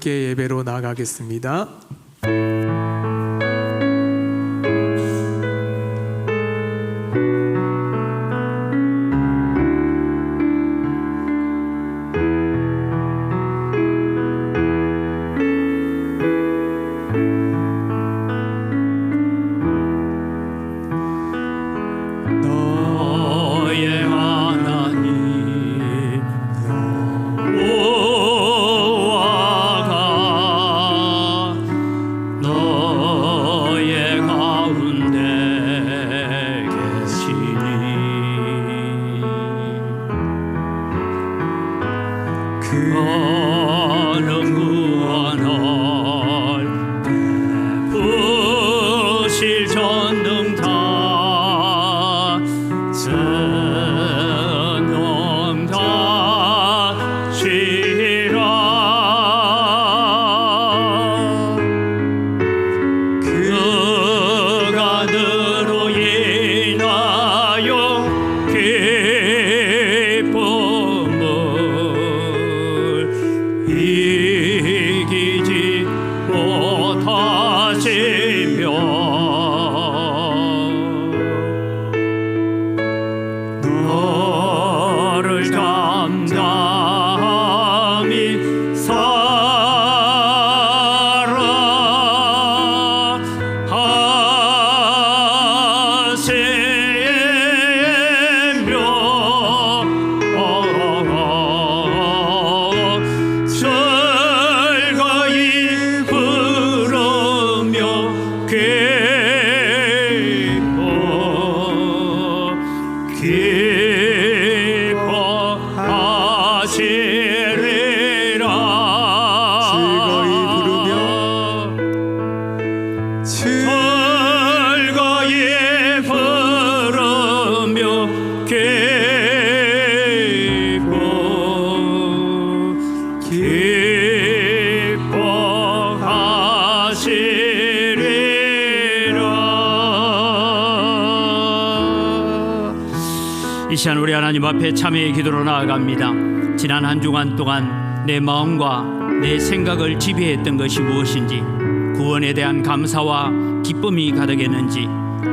함께 예배로 나아가겠습니다. 이 시간 우리 하나님 앞에 참회의 기도로 나아갑니다. 지난 한 주간 동안 내 마음과 내 생각을 지배했던 것이 무엇인지, 구원에 대한 감사와 기쁨이 가득했는지,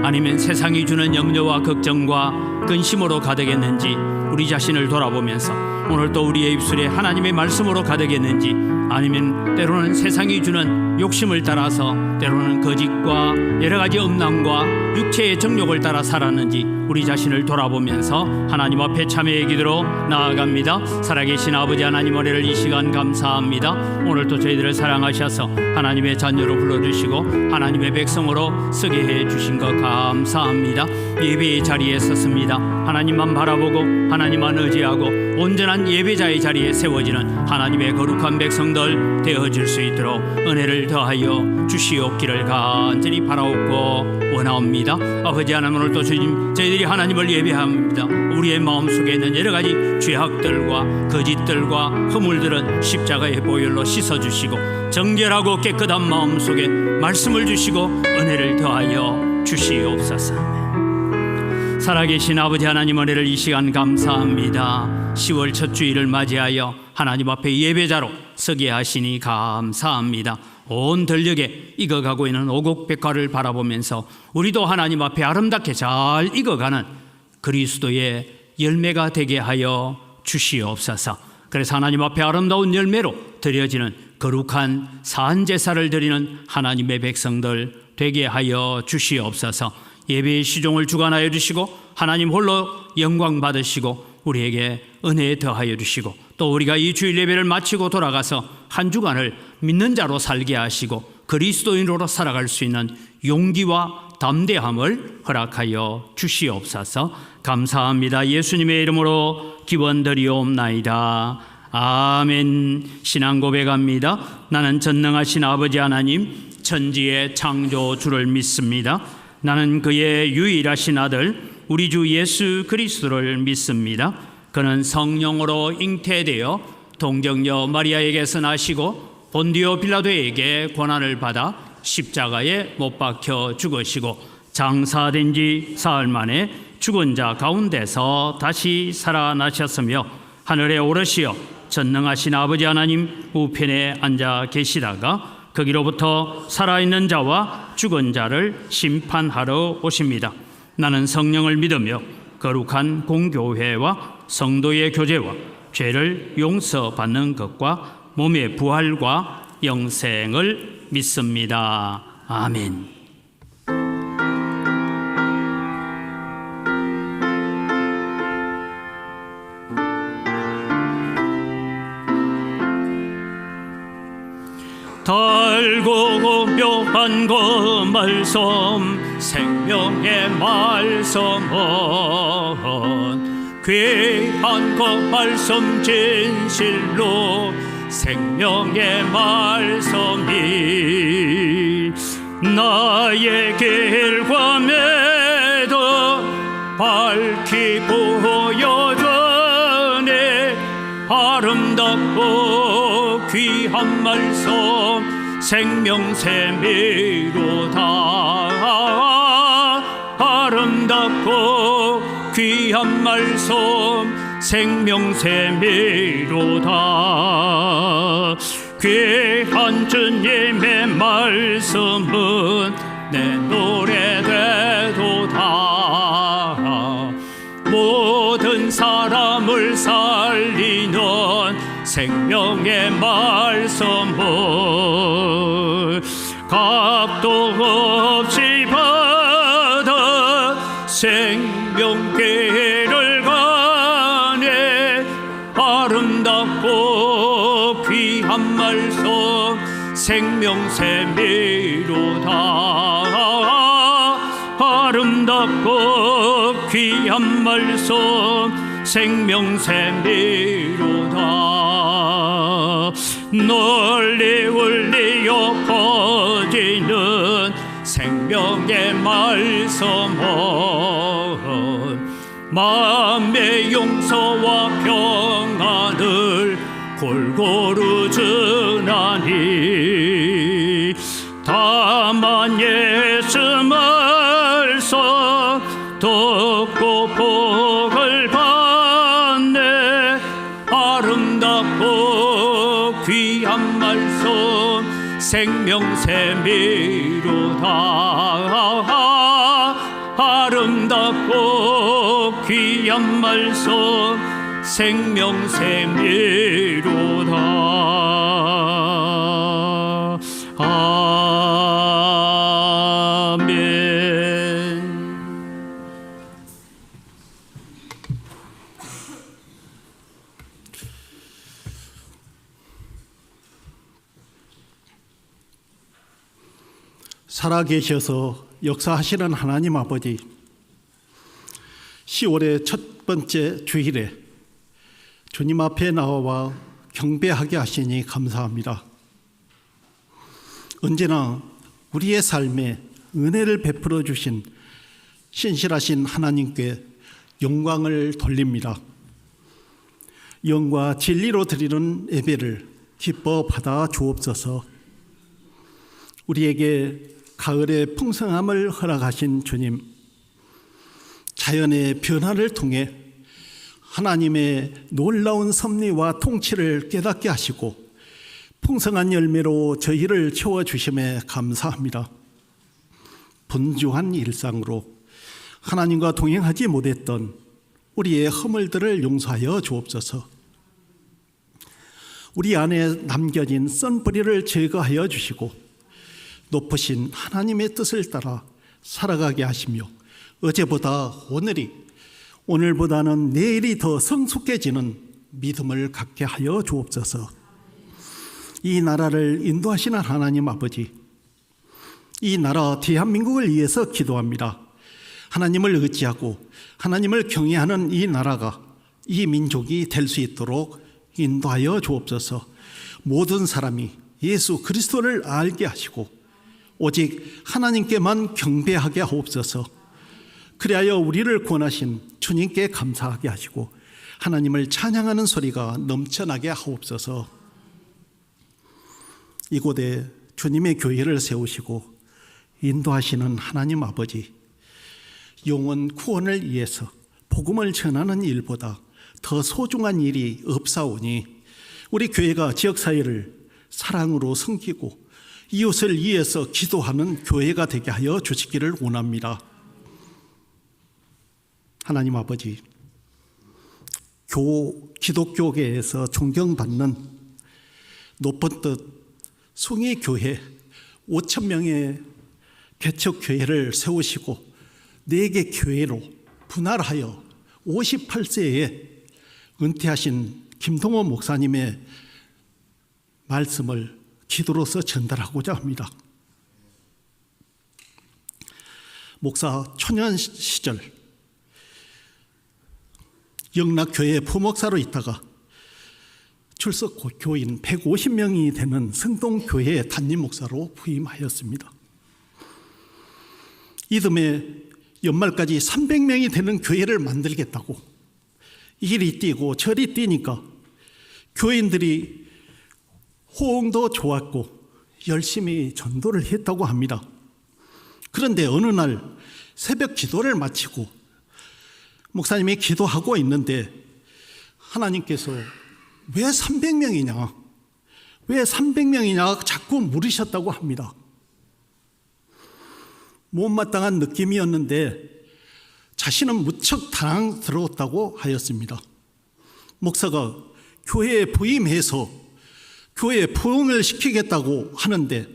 아니면 세상이 주는 염려와 걱정과 근심으로 가득했는지 우리 자신을 돌아보면서 오늘 또 우리의 입술에 하나님의 말씀으로 가득했는지, 아니면 때로는 세상이 주는 욕심을 따라서, 때로는 거짓과 여러가지 음란과 육체의 정욕을 따라 살았는지 우리 자신을 돌아보면서 하나님 앞에 참회의 기도로 나아갑니다. 살아계신 아버지 하나님, 은혜를 이 시간 감사합니다. 오늘도 저희들을 사랑하셔서 하나님의 자녀로 불러주시고 하나님의 백성으로 쓰게 해주신 것 감사합니다. 예배의 자리에 섰습니다. 하나님만 바라보고 하나님만 의지하고 온전한 예배자의 자리에 세워지는 하나님의 거룩한 백성들 되어질 수 있도록 은혜를 더하여 주시옵기를 간절히 바라옵고 원하옵니다. 아버지 하나님, 오늘도 저희들이 하나님을 예배합니다. 우리의 마음속에 있는 여러가지 죄악들과 거짓들과 허물들은 십자가의 보혈로 씻어주시고 정결하고 깨끗한 마음속에 말씀을 주시고 은혜를 더하여 주시옵소서. 살아계신 아버지 하나님, 은혜를 이 시간 감사합니다. 10월 첫 주일을 맞이하여 하나님 앞에 예배자로 서게 하시니 감사합니다. 온 들녘에 익어가고 있는 오곡백화를 바라보면서 우리도 하나님 앞에 아름답게 잘 익어가는 그리스도의 열매가 되게 하여 주시옵소서. 그래서 하나님 앞에 아름다운 열매로 드려지는 거룩한 산제사를 드리는 하나님의 백성들 되게 하여 주시옵소서. 예배의 시종을 주관하여 주시고 하나님 홀로 영광 받으시고 우리에게 은혜 더하여 주시고, 또 우리가 이 주일 예배를 마치고 돌아가서 한 주간을 믿는 자로 살게 하시고 그리스도인으로 살아갈 수 있는 용기와 담대함을 허락하여 주시옵소서. 감사합니다. 예수님의 이름으로 기원드리옵나이다. 아멘. 신앙 고백합니다. 나는 전능하신 아버지 하나님, 천지의 창조주를 믿습니다. 나는 그의 유일하신 아들 우리 주 예수 그리스도를 믿습니다. 그는 성령으로 잉태되어 동정녀 마리아에게서 나시고 본디오 빌라도에게 고난을 받아 십자가에 못 박혀 죽으시고 장사된 지 사흘 만에 죽은 자 가운데서 다시 살아나셨으며 하늘에 오르시어 전능하신 아버지 하나님 우편에 앉아 계시다가 거기로부터 살아있는 자와 죽은 자를 심판하러 오십니다. 나는 성령을 믿으며 거룩한 공교회와 성도의 교제와 죄를 용서받는 것과 몸의 부활과 영생을 믿습니다. 아멘. 달고 묘한 그 말씀 생명의 말씀은 귀한 그 말씀 진실로 생명의 말씀이 나의 길과 매도 밝히 보여주네. 아름답고 귀한 말씀 생명샘이로다. 아름답고 귀한 말씀 생명샘이로다. 귀한 주님의 말씀은 내 노래되도다. 모든 사람을 살리는 생명의 말씀을 값도 없이 받아 생명길을 가네. 아름답고 귀한 말씀 생명샘이로다. 아름답고 귀한 말씀 생명샘이로다. 널리 울리어 퍼지는 생명의 말씀은 마음의 용서와 평안을 골고루 주나니. 다만 예수 말씀 듣고 복을 받네. 아름답고 귀한 말씀 생명샘이로다. 아름답고 귀한 말씀 생명샘이로다. 살아계셔서 역사하시는 하나님 아버지, 10월의 첫 번째 주일에 주님 앞에 나와 경배하게 하시니 감사합니다. 언제나 우리의 삶에 은혜를 베풀어 주신 신실하신 하나님께 영광을 돌립니다. 영과 진리로 드리는 예배를 기뻐 받아 주옵소서. 우리에게 가을의 풍성함을 허락하신 주님, 자연의 변화를 통해 하나님의 놀라운 섭리와 통치를 깨닫게 하시고 풍성한 열매로 저희를 채워주심에 감사합니다. 분주한 일상으로 하나님과 동행하지 못했던 우리의 허물들을 용서하여 주옵소서. 우리 안에 남겨진 썬뿌리를 제거하여 주시고 높으신 하나님의 뜻을 따라 살아가게 하시며 어제보다 오늘보다는 내일이 더 성숙해지는 믿음을 갖게 하여 주옵소서. 이 나라를 인도하시는 하나님 아버지, 이 나라 대한민국을 위해서 기도합니다. 하나님을 의지하고 하나님을 경외하는 이 나라가, 이 민족이 될 수 있도록 인도하여 주옵소서. 모든 사람이 예수 그리스도를 알게 하시고 오직 하나님께만 경배하게 하옵소서. 그리하여 우리를 구원하신 주님께 감사하게 하시고 하나님을 찬양하는 소리가 넘쳐나게 하옵소서. 이곳에 주님의 교회를 세우시고 인도하시는 하나님 아버지, 영혼 구원을 위해서 복음을 전하는 일보다 더 소중한 일이 없사오니 우리 교회가 지역사회를 사랑으로 섬기고 이웃을 위해서 기도하는 교회가 되게 하여 주시기를 원합니다. 하나님 아버지, 기독교계에서 존경받는 높은 뜻 숭의교회 5천 명의 개척교회를 세우시고 4개 교회로 분할하여 58세에 은퇴하신 김동호 목사님의 말씀을 기도로서 전달하고자 합니다. 목사 초년 시절 영락교회 부목사로 있다가 출석 교인 150명이 되는 성동교회 담임 목사로 부임하였습니다. 이듬해 연말까지 300명이 되는 교회를 만들겠다고 이리 뛰고 저리 뛰니까 교인들이 호응도 좋았고 열심히 전도를 했다고 합니다. 그런데 어느 날 새벽 기도를 마치고 목사님이 기도하고 있는데 하나님께서 왜 300명이냐? 왜 300명이냐? 자꾸 물으셨다고 합니다. 못마땅한 느낌이었는데 자신은 무척 당황스러웠다고 하였습니다. 목사가 교회에 부임해서 교회에 부흥을 시키겠다고 하는데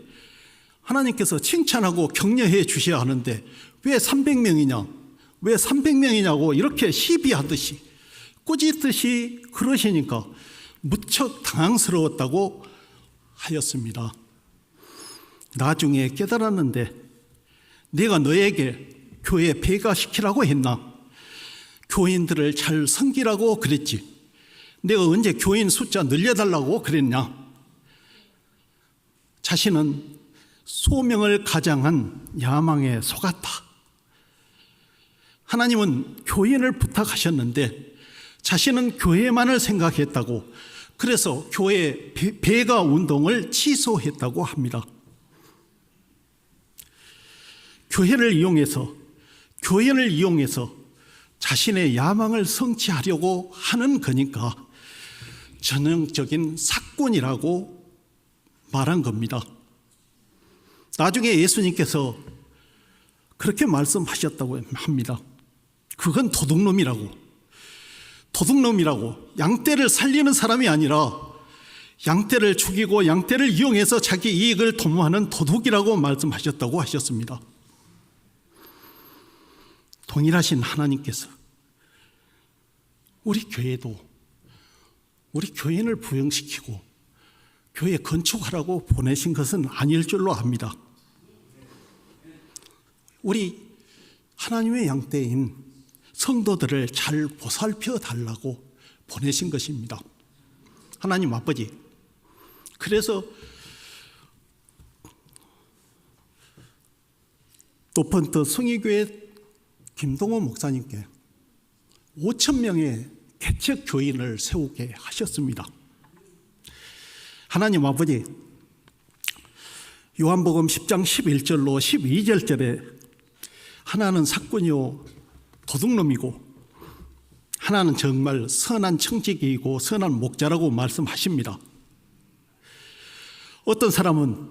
하나님께서 칭찬하고 격려해 주셔야 하는데 왜 300명이냐? 왜 300명이냐고 이렇게 시비하듯이 꾸짖듯이 그러시니까 무척 당황스러웠다고 하였습니다. 나중에 깨달았는데 내가 너에게 교회 배가시키라고 했나? 교인들을 잘 섬기라고 그랬지. 내가 언제 교인 숫자 늘려달라고 그랬냐? 자신은 소명을 가장한 야망에 속았다. 하나님은 교인을 부탁하셨는데 자신은 교회만을 생각했다고, 그래서 교회 배가 운동을 취소했다고 합니다. 교인을 이용해서 자신의 야망을 성취하려고 하는 거니까 전형적인 사꾼이라고 말한 겁니다. 나중에 예수님께서 그렇게 말씀하셨다고 합니다. 그건 도둑놈이라고. 양떼를 살리는 사람이 아니라 양떼를 죽이고 양떼를 이용해서 자기 이익을 도모하는 도둑이라고 말씀하셨다고 하셨습니다. 동일하신 하나님께서 우리 교회도 우리 교인을 부흥시키고 교회 건축하라고 보내신 것은 아닐 줄로 압니다. 우리 하나님의 양떼인 성도들을 잘 보살펴 달라고 보내신 것입니다. 하나님 아버지, 그래서 높은 뜻 숭의교회 김동호 목사님께 5천 명의 개척 교인을 세우게 하셨습니다. 하나님 아버지, 요한복음 10장 11절로 12절에 하나는 사꾼이요 도둑놈이고 하나는 정말 선한 청지기이고 선한 목자라고 말씀하십니다. 어떤 사람은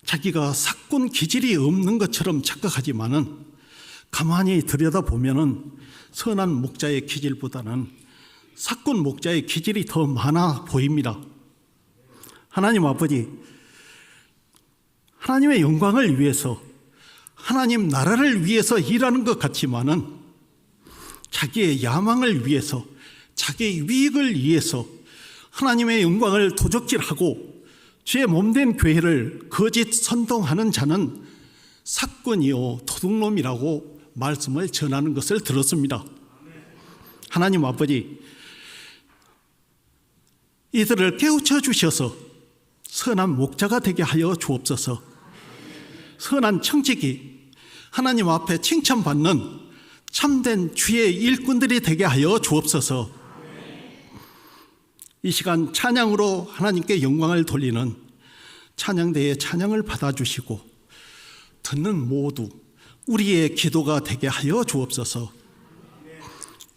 자기가 사꾼 기질이 없는 것처럼 착각하지만은 가만히 들여다보면은 선한 목자의 기질보다는 사꾼 목자의 기질이 더 많아 보입니다. 하나님 아버지, 하나님의 영광을 위해서 하나님 나라를 위해서 일하는 것 같지만은 자기의 야망을 위해서 자기의 유익을 위해서 하나님의 영광을 도적질하고 죄 몸된 교회를 거짓 선동하는 자는 사꾼이요 도둑놈이라고 말씀을 전하는 것을 들었습니다. 하나님 아버지, 이들을 깨우쳐 주셔서 선한 목자가 되게 하여 주옵소서. 선한 청지기, 하나님 앞에 칭찬받는 참된 주의 일꾼들이 되게 하여 주옵소서. 이 시간 찬양으로 하나님께 영광을 돌리는 찬양대의 찬양을 받아주시고 듣는 모두 우리의 기도가 되게 하여 주옵소서.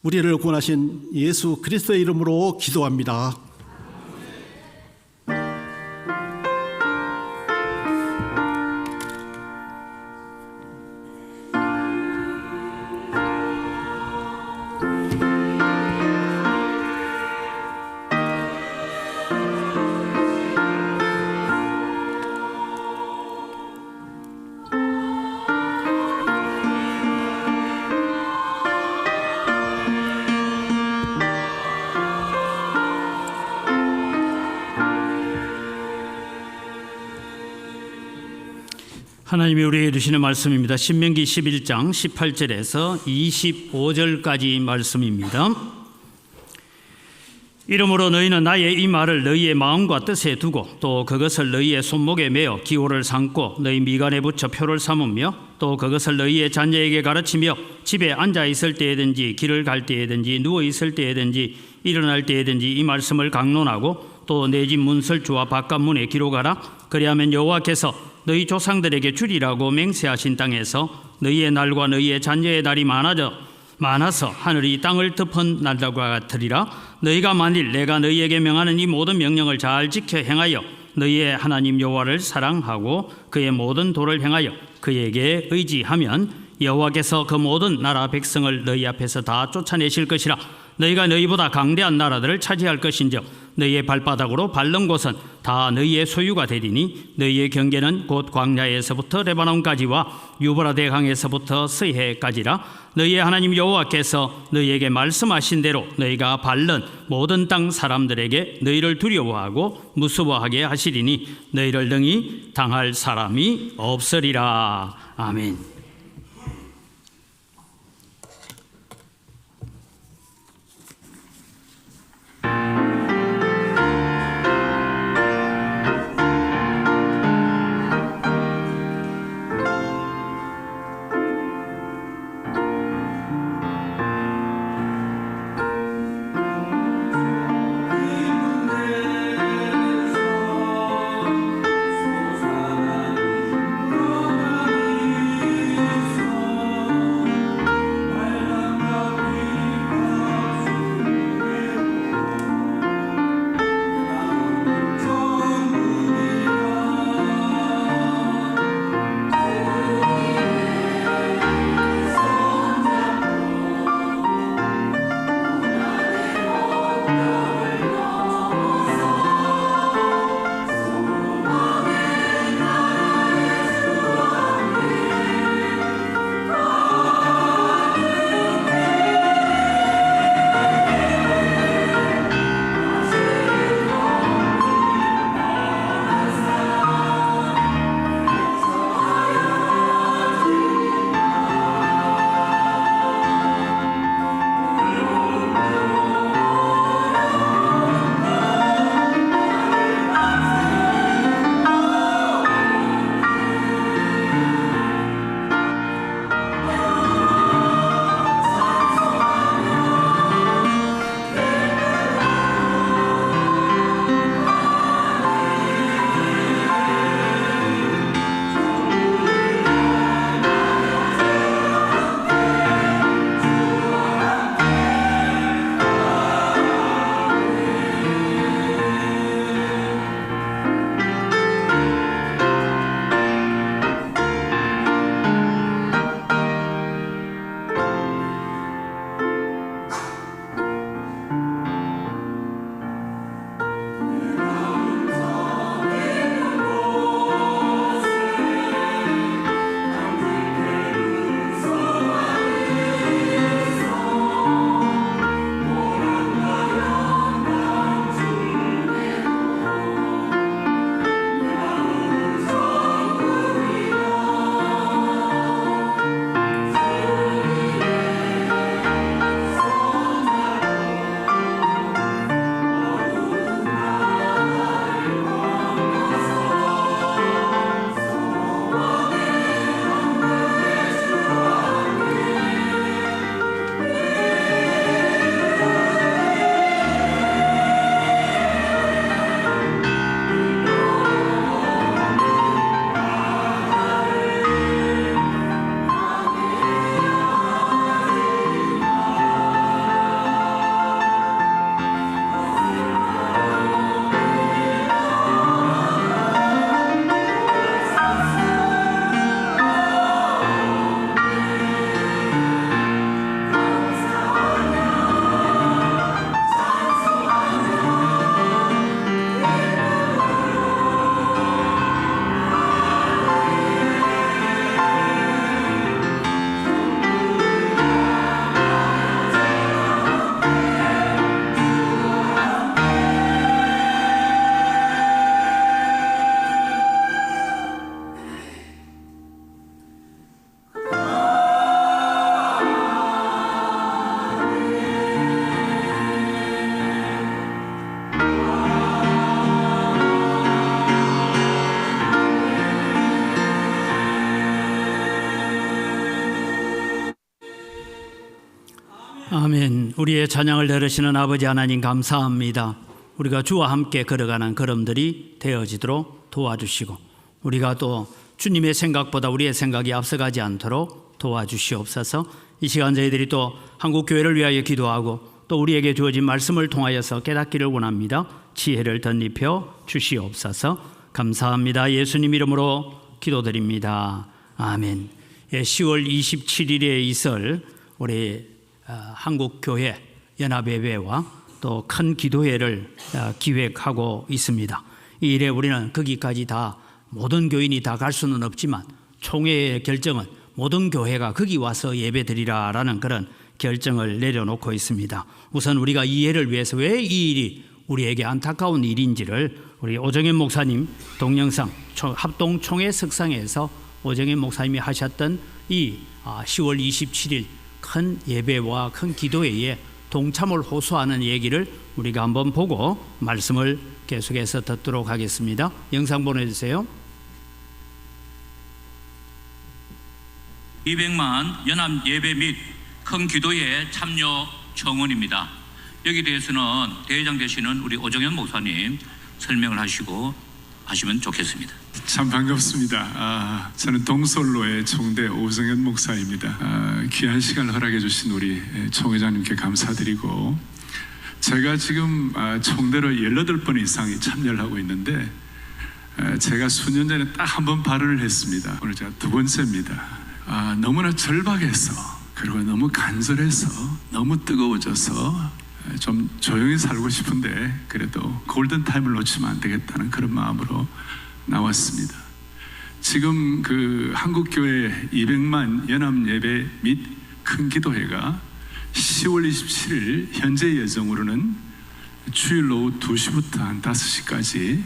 우리를 구원하신 예수 그리스도의 이름으로 기도합니다. 하나님이 우리에게 주시는 말씀입니다. 신명기 11장 18절에서 25절까지 말씀입니다. 이러므로 너희는 나의 이 말을 너희의 마음과 뜻에 두고 또 그것을 너희의 손목에 매어 기호를 삼고 너희 미간에 붙여 표를 삼으며 또 그것을 너희의 자녀에게 가르치며 집에 앉아 있을 때에든지 길을 갈 때에든지 누워 있을 때에든지 일어날 때에든지 이 말씀을 강론하고 또 내 집 문설주와 바깥문에 기록하라. 그리하면 여호와께서 너희 조상들에게 주리라고 맹세하신 땅에서 너희의 날과 너희의 자녀의 날이 많아서 하늘이 땅을 덮은 날과 같으리라. 너희가 만일 내가 너희에게 명하는 이 모든 명령을 잘 지켜 행하여 너희의 하나님 여호와를 사랑하고 그의 모든 도를 행하여 그에게 의지하면 여호와께서 그 모든 나라 백성을 너희 앞에서 다 쫓아내실 것이라. 너희가 너희보다 강대한 나라들을 차지할 것인즉 너희의 발바닥으로 밟는 곳은 다 너희의 소유가 되리니 너희의 경계는 곧 광야에서부터 레바논까지와 유브라데 강에서부터 서해까지라. 너희의 하나님 여호와께서 너희에게 말씀하신 대로 너희가 밟는 모든 땅 사람들에게 너희를 두려워하고 무서워하게 하시리니 너희를 능히 당할 사람이 없으리라. 아멘. 아멘. 우리의 찬양을 들으시는 아버지 하나님 감사합니다. 우리가 주와 함께 걸어가는 걸음들이 되어지도록 도와주시고 우리가 또 주님의 생각보다 우리의 생각이 앞서가지 않도록 도와주시옵소서. 이 시간 저희들이 또 한국교회를 위하여 기도하고 또 우리에게 주어진 말씀을 통하여서 깨닫기를 원합니다. 지혜를 덧입혀 주시옵소서. 감사합니다. 예수님 이름으로 기도드립니다. 아멘. 10월 27일에 있을 우리 한국교회 연합예배와 또 큰 기도회를 기획하고 있습니다. 이 일에 우리는 거기까지 다 모든 교인이 다 갈 수는 없지만 총회의 결정은 모든 교회가 거기 와서 예배드리라라는 그런 결정을 내려놓고 있습니다. 우선 우리가 이 예를 위해서 왜 이 일이 우리에게 안타까운 일인지를 우리 오정현 목사님 동영상 합동 총회 석상에서 오정현 목사님이 하셨던 이 10월 27일 큰 예배와 큰 기도회에 동참을 호소하는 얘기를 우리가 한번 보고 말씀을 계속해서 듣도록 하겠습니다. 영상 보내주세요. 200만 연합 예배 및 큰 기도회 참여 청원입니다. 여기 대해서는 대회장 되시는 우리 오정현 목사님 설명을 하시면 좋겠습니다. 참 반갑습니다. 저는 동솔로의 총대 오정현 목사입니다. 귀한 시간을 허락해 주신 우리 총회장님께 감사드리고, 제가 지금 총대로 18번 이상이 참여를 하고 있는데 제가 수년 전에 딱 한 번 발언을 했습니다. 오늘 제가 두 번째입니다. 너무나 절박해서, 그리고 너무 간절해서, 너무 뜨거워져서 좀 조용히 살고 싶은데 그래도 골든타임을 놓치면 안 되겠다는 그런 마음으로 나왔습니다. 지금 그 한국교회 200만 연합예배 및 큰 기도회가 10월 27일 현재 예정으로는 주일 오후 2시부터 한 5시까지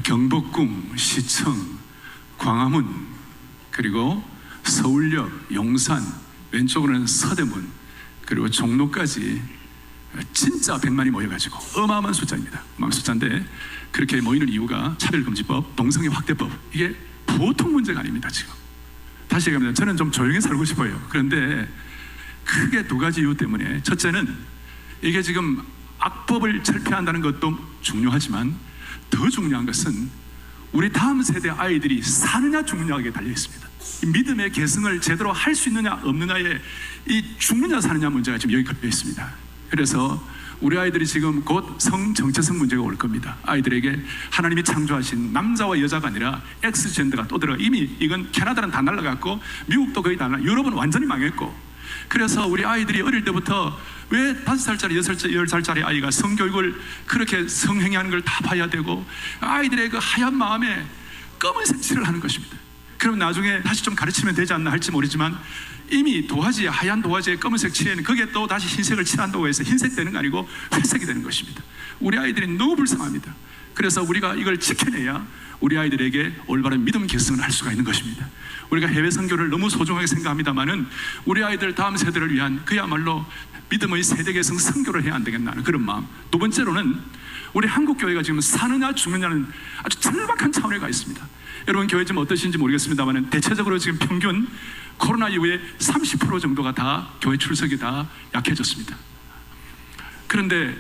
경복궁, 시청, 광화문, 그리고 서울역, 용산, 왼쪽으로는 서대문, 그리고 종로까지 진짜 100만이 모여가지고 어마어마한 숫자입니다. 어마어마한 숫자인데 그렇게 모이는 이유가 차별금지법, 동성애 확대법, 이게 보통 문제가 아닙니다. 지금 다시 얘기하면 저는 좀 조용히 살고 싶어요. 그런데 크게 두 가지 이유 때문에, 첫째는 이게 지금 악법을 철폐한다는 것도 중요하지만 더 중요한 것은 우리 다음 세대 아이들이 사느냐 죽느냐에 달려 있습니다. 이 믿음의 계승을 제대로 할 수 있느냐 없느냐에 이 죽느냐 사느냐 문제가 지금 여기 걸려 있습니다. 그래서 우리 아이들이 지금 곧 정체성 문제가 올 겁니다. 아이들에게 하나님이 창조하신 남자와 여자가 아니라 엑스젠더가 또 들어가, 이미 이건 캐나다는 다 날라갔고 미국도 거의 다 유럽은 완전히 망했고, 그래서 우리 아이들이 어릴 때부터 왜 5살짜리, 6살짜리, 10살짜리 아이가 성교육을 그렇게 성행위하는 걸 다 봐야 되고, 아이들의 그 하얀 마음에 검은색 칠을 하는 것입니다. 그럼 나중에 다시 좀 가르치면 되지 않나 할지 모르지만 이미 도화지, 하얀 도화지에 검은색 칠해는 거기에 또 다시 흰색을 칠한다고 해서 흰색 되는 거 아니고 회색이 되는 것입니다. 우리 아이들이 너무 불쌍합니다. 그래서 우리가 이걸 지켜내야 우리 아이들에게 올바른 믿음 계승을 할 수가 있는 것입니다. 우리가 해외 선교를 너무 소중하게 생각합니다만은 우리 아이들 다음 세대를 위한 그야말로 믿음의 세대 계승 선교를 해야 안 되겠나는 그런 마음. 두 번째로는 우리 한국교회가 지금 사느냐 죽느냐는 아주 절박한 차원에 가 있습니다. 여러분 교회 좀 어떠신지 모르겠습니다만 대체적으로 지금 평균 코로나 이후에 30% 정도가 다 교회 출석이 다 약해졌습니다. 그런데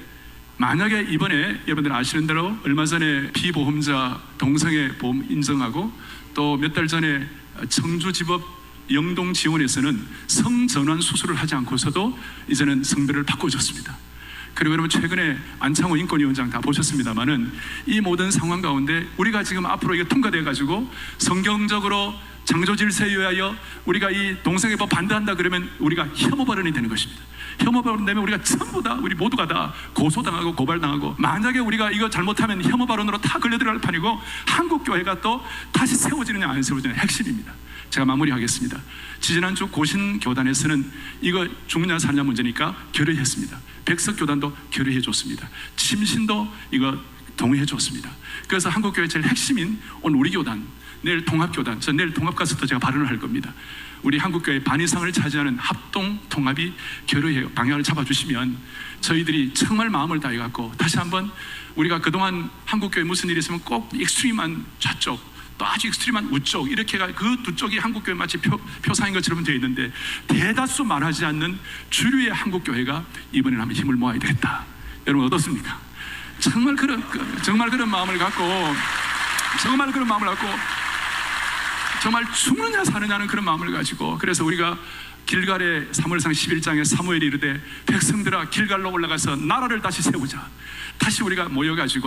만약에 이번에 여러분들 아시는 대로 얼마 전에 피보험자 동성애 보험 인정하고 또 몇 달 전에 청주지법 영동지원에서는 성전환 수술을 하지 않고서도 이제는 성별을 바꿔줬습니다. 그리고 여러분 최근에 안창호 인권위원장 다 보셨습니다만은 이 모든 상황 가운데 우리가 지금 앞으로 이게 통과돼 가지고 성경적으로 창조 질서에 의하여 우리가 이 동성애법 반대한다 그러면 우리가 혐오 발언이 되는 것입니다. 혐오 발언 되면 우리가 전부 다 우리 모두가 다 고소당하고 고발당하고, 만약에 우리가 이거 잘못하면 혐오 발언으로 다 걸려들어갈 판이고 한국교회가 또 다시 세워지느냐 안 세워지느냐 핵심입니다. 제가 마무리하겠습니다. 지지난주 고신교단에서는 이거 죽느냐 사느냐 문제니까 결의했습니다. 백석교단도 결의해 줬습니다. 침신도 이거 동의해 줬습니다. 그래서 한국교회 제일 핵심인 오늘 우리 교단, 내일 통합교단, 저 내일 통합 가서도 제가 발언을 할 겁니다. 우리 한국교회 반 이상을 차지하는 합동 통합이 결의해 방향을 잡아주시면 저희들이 정말 마음을 다해갖고 다시 한번 우리가 그동안 한국교회 무슨 일이 있으면 꼭 익스트림한 좌쪽 또 아주 익스트림한 우쪽 이렇게가 그 두 쪽이 한국교회 마치 표상인 것처럼 되어 있는데 대다수 말하지 않는 주류의 한국교회가 이번에는 한번 힘을 모아야 되겠다. 여러분 어떻습니까? 정말 그런 마음을 갖고 정말 죽느냐 사느냐는 그런 마음을 가지고, 그래서 우리가 길갈의 사무엘상 11장에 사무엘이 이르되 백성들아 길갈로 올라가서 나라를 다시 세우자. 다시 우리가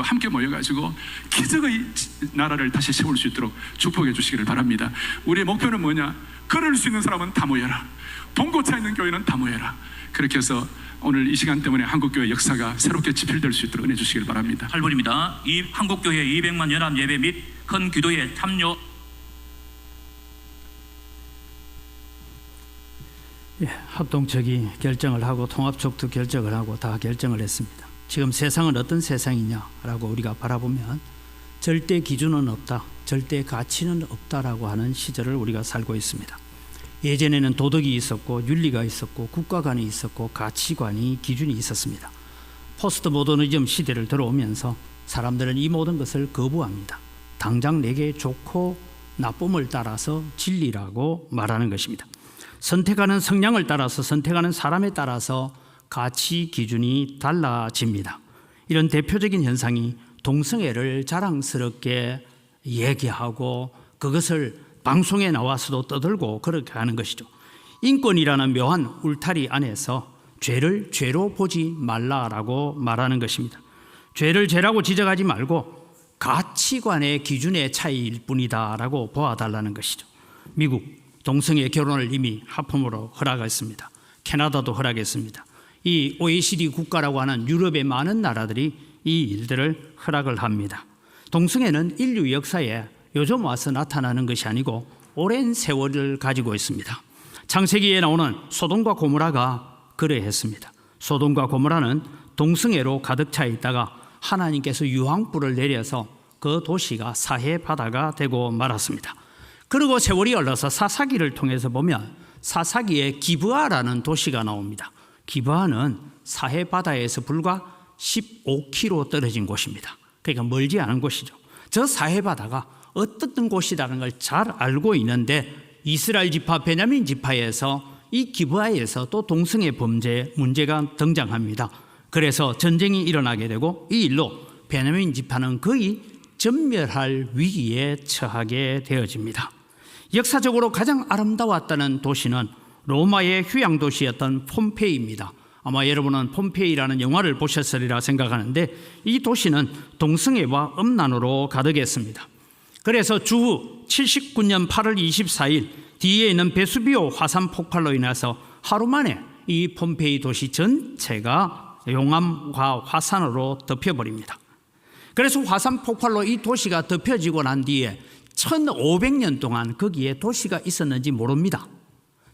함께 모여가지고 기적의 나라를 다시 세울 수 있도록 축복해 주시기를 바랍니다. 우리의 목표는 뭐냐? 걸을 수 있는 사람은 다 모여라. 봉고차 있는 교회는 다 모여라. 그렇게 해서 오늘 이 시간 때문에 한국교회 역사가 새롭게 지필될 수 있도록 은혜 주시기를 바랍니다. 8번입니다. 이 한국교회 200만 연합 예배 및 큰 기도에 참여. 합동측이 결정을 하고 통합측도 결정을 하고 다 결정을 했습니다. 지금 세상은 어떤 세상이냐라고 우리가 바라보면 절대 기준은 없다, 절대 가치는 없다라고 하는 시절을 우리가 살고 있습니다. 예전에는 도덕이 있었고 윤리가 있었고 국가관이 있었고 가치관이 기준이 있었습니다. 포스트 모더니즘 시대를 들어오면서 사람들은 이 모든 것을 거부합니다. 당장 내게 좋고 나쁨을 따라서 진리라고 말하는 것입니다. 선택하는 성향을 따라서, 선택하는 사람에 따라서 가치 기준이 달라집니다. 이런 대표적인 현상이 동성애를 자랑스럽게 얘기하고 그것을 방송에 나와서도 떠들고 그렇게 하는 것이죠. 인권이라는 묘한 울타리 안에서 죄를 죄로 보지 말라라고 말하는 것입니다. 죄를 죄라고 지적하지 말고 가치관의 기준의 차이일 뿐이다라고 보아달라는 것이죠. 미국 동성애 결혼을 이미 합법으로 허락했습니다. 캐나다도 허락했습니다. 이 OECD 국가라고 하는 유럽의 많은 나라들이 이 일들을 허락을 합니다. 동성애는 인류 역사에 요즘 와서 나타나는 것이 아니고 오랜 세월을 가지고 있습니다. 창세기에 나오는 소돔과 고모라가 그러했습니다. 소돔과 고모라는 동성애로 가득 차 있다가 하나님께서 유황불을 내려서 그 도시가 사해 바다가 되고 말았습니다. 그리고 세월이 흘러서 사사기를 통해서 보면 사사기에 기브아라는 도시가 나옵니다. 기브아는 사해 바다에서 불과 15km 떨어진 곳입니다. 그러니까 멀지 않은 곳이죠. 저 사해 바다가 어떤 곳이라는 걸 잘 알고 있는데 이스라엘 지파 베냐민 지파에서 이 기브아에서 또 동성애 범죄 문제가 등장합니다. 그래서 전쟁이 일어나게 되고 이 일로 베냐민 지파는 거의 전멸할 위기에 처하게 되어집니다. 역사적으로 가장 아름다웠다는 도시는 로마의 휴양 도시였던 폼페이입니다. 아마 여러분은 폼페이라는 영화를 보셨으리라 생각하는데 이 도시는 동성애와 음란으로 가득했습니다. 그래서 주후 79년 8월 24일 뒤에 있는 베수비오 화산 폭발로 인해서 하루 만에 이 폼페이 도시 전체가 용암과 화산으로 덮여버립니다. 그래서 화산 폭발로 이 도시가 덮여지고 난 뒤에 1500년 동안 거기에 도시가 있었는지 모릅니다.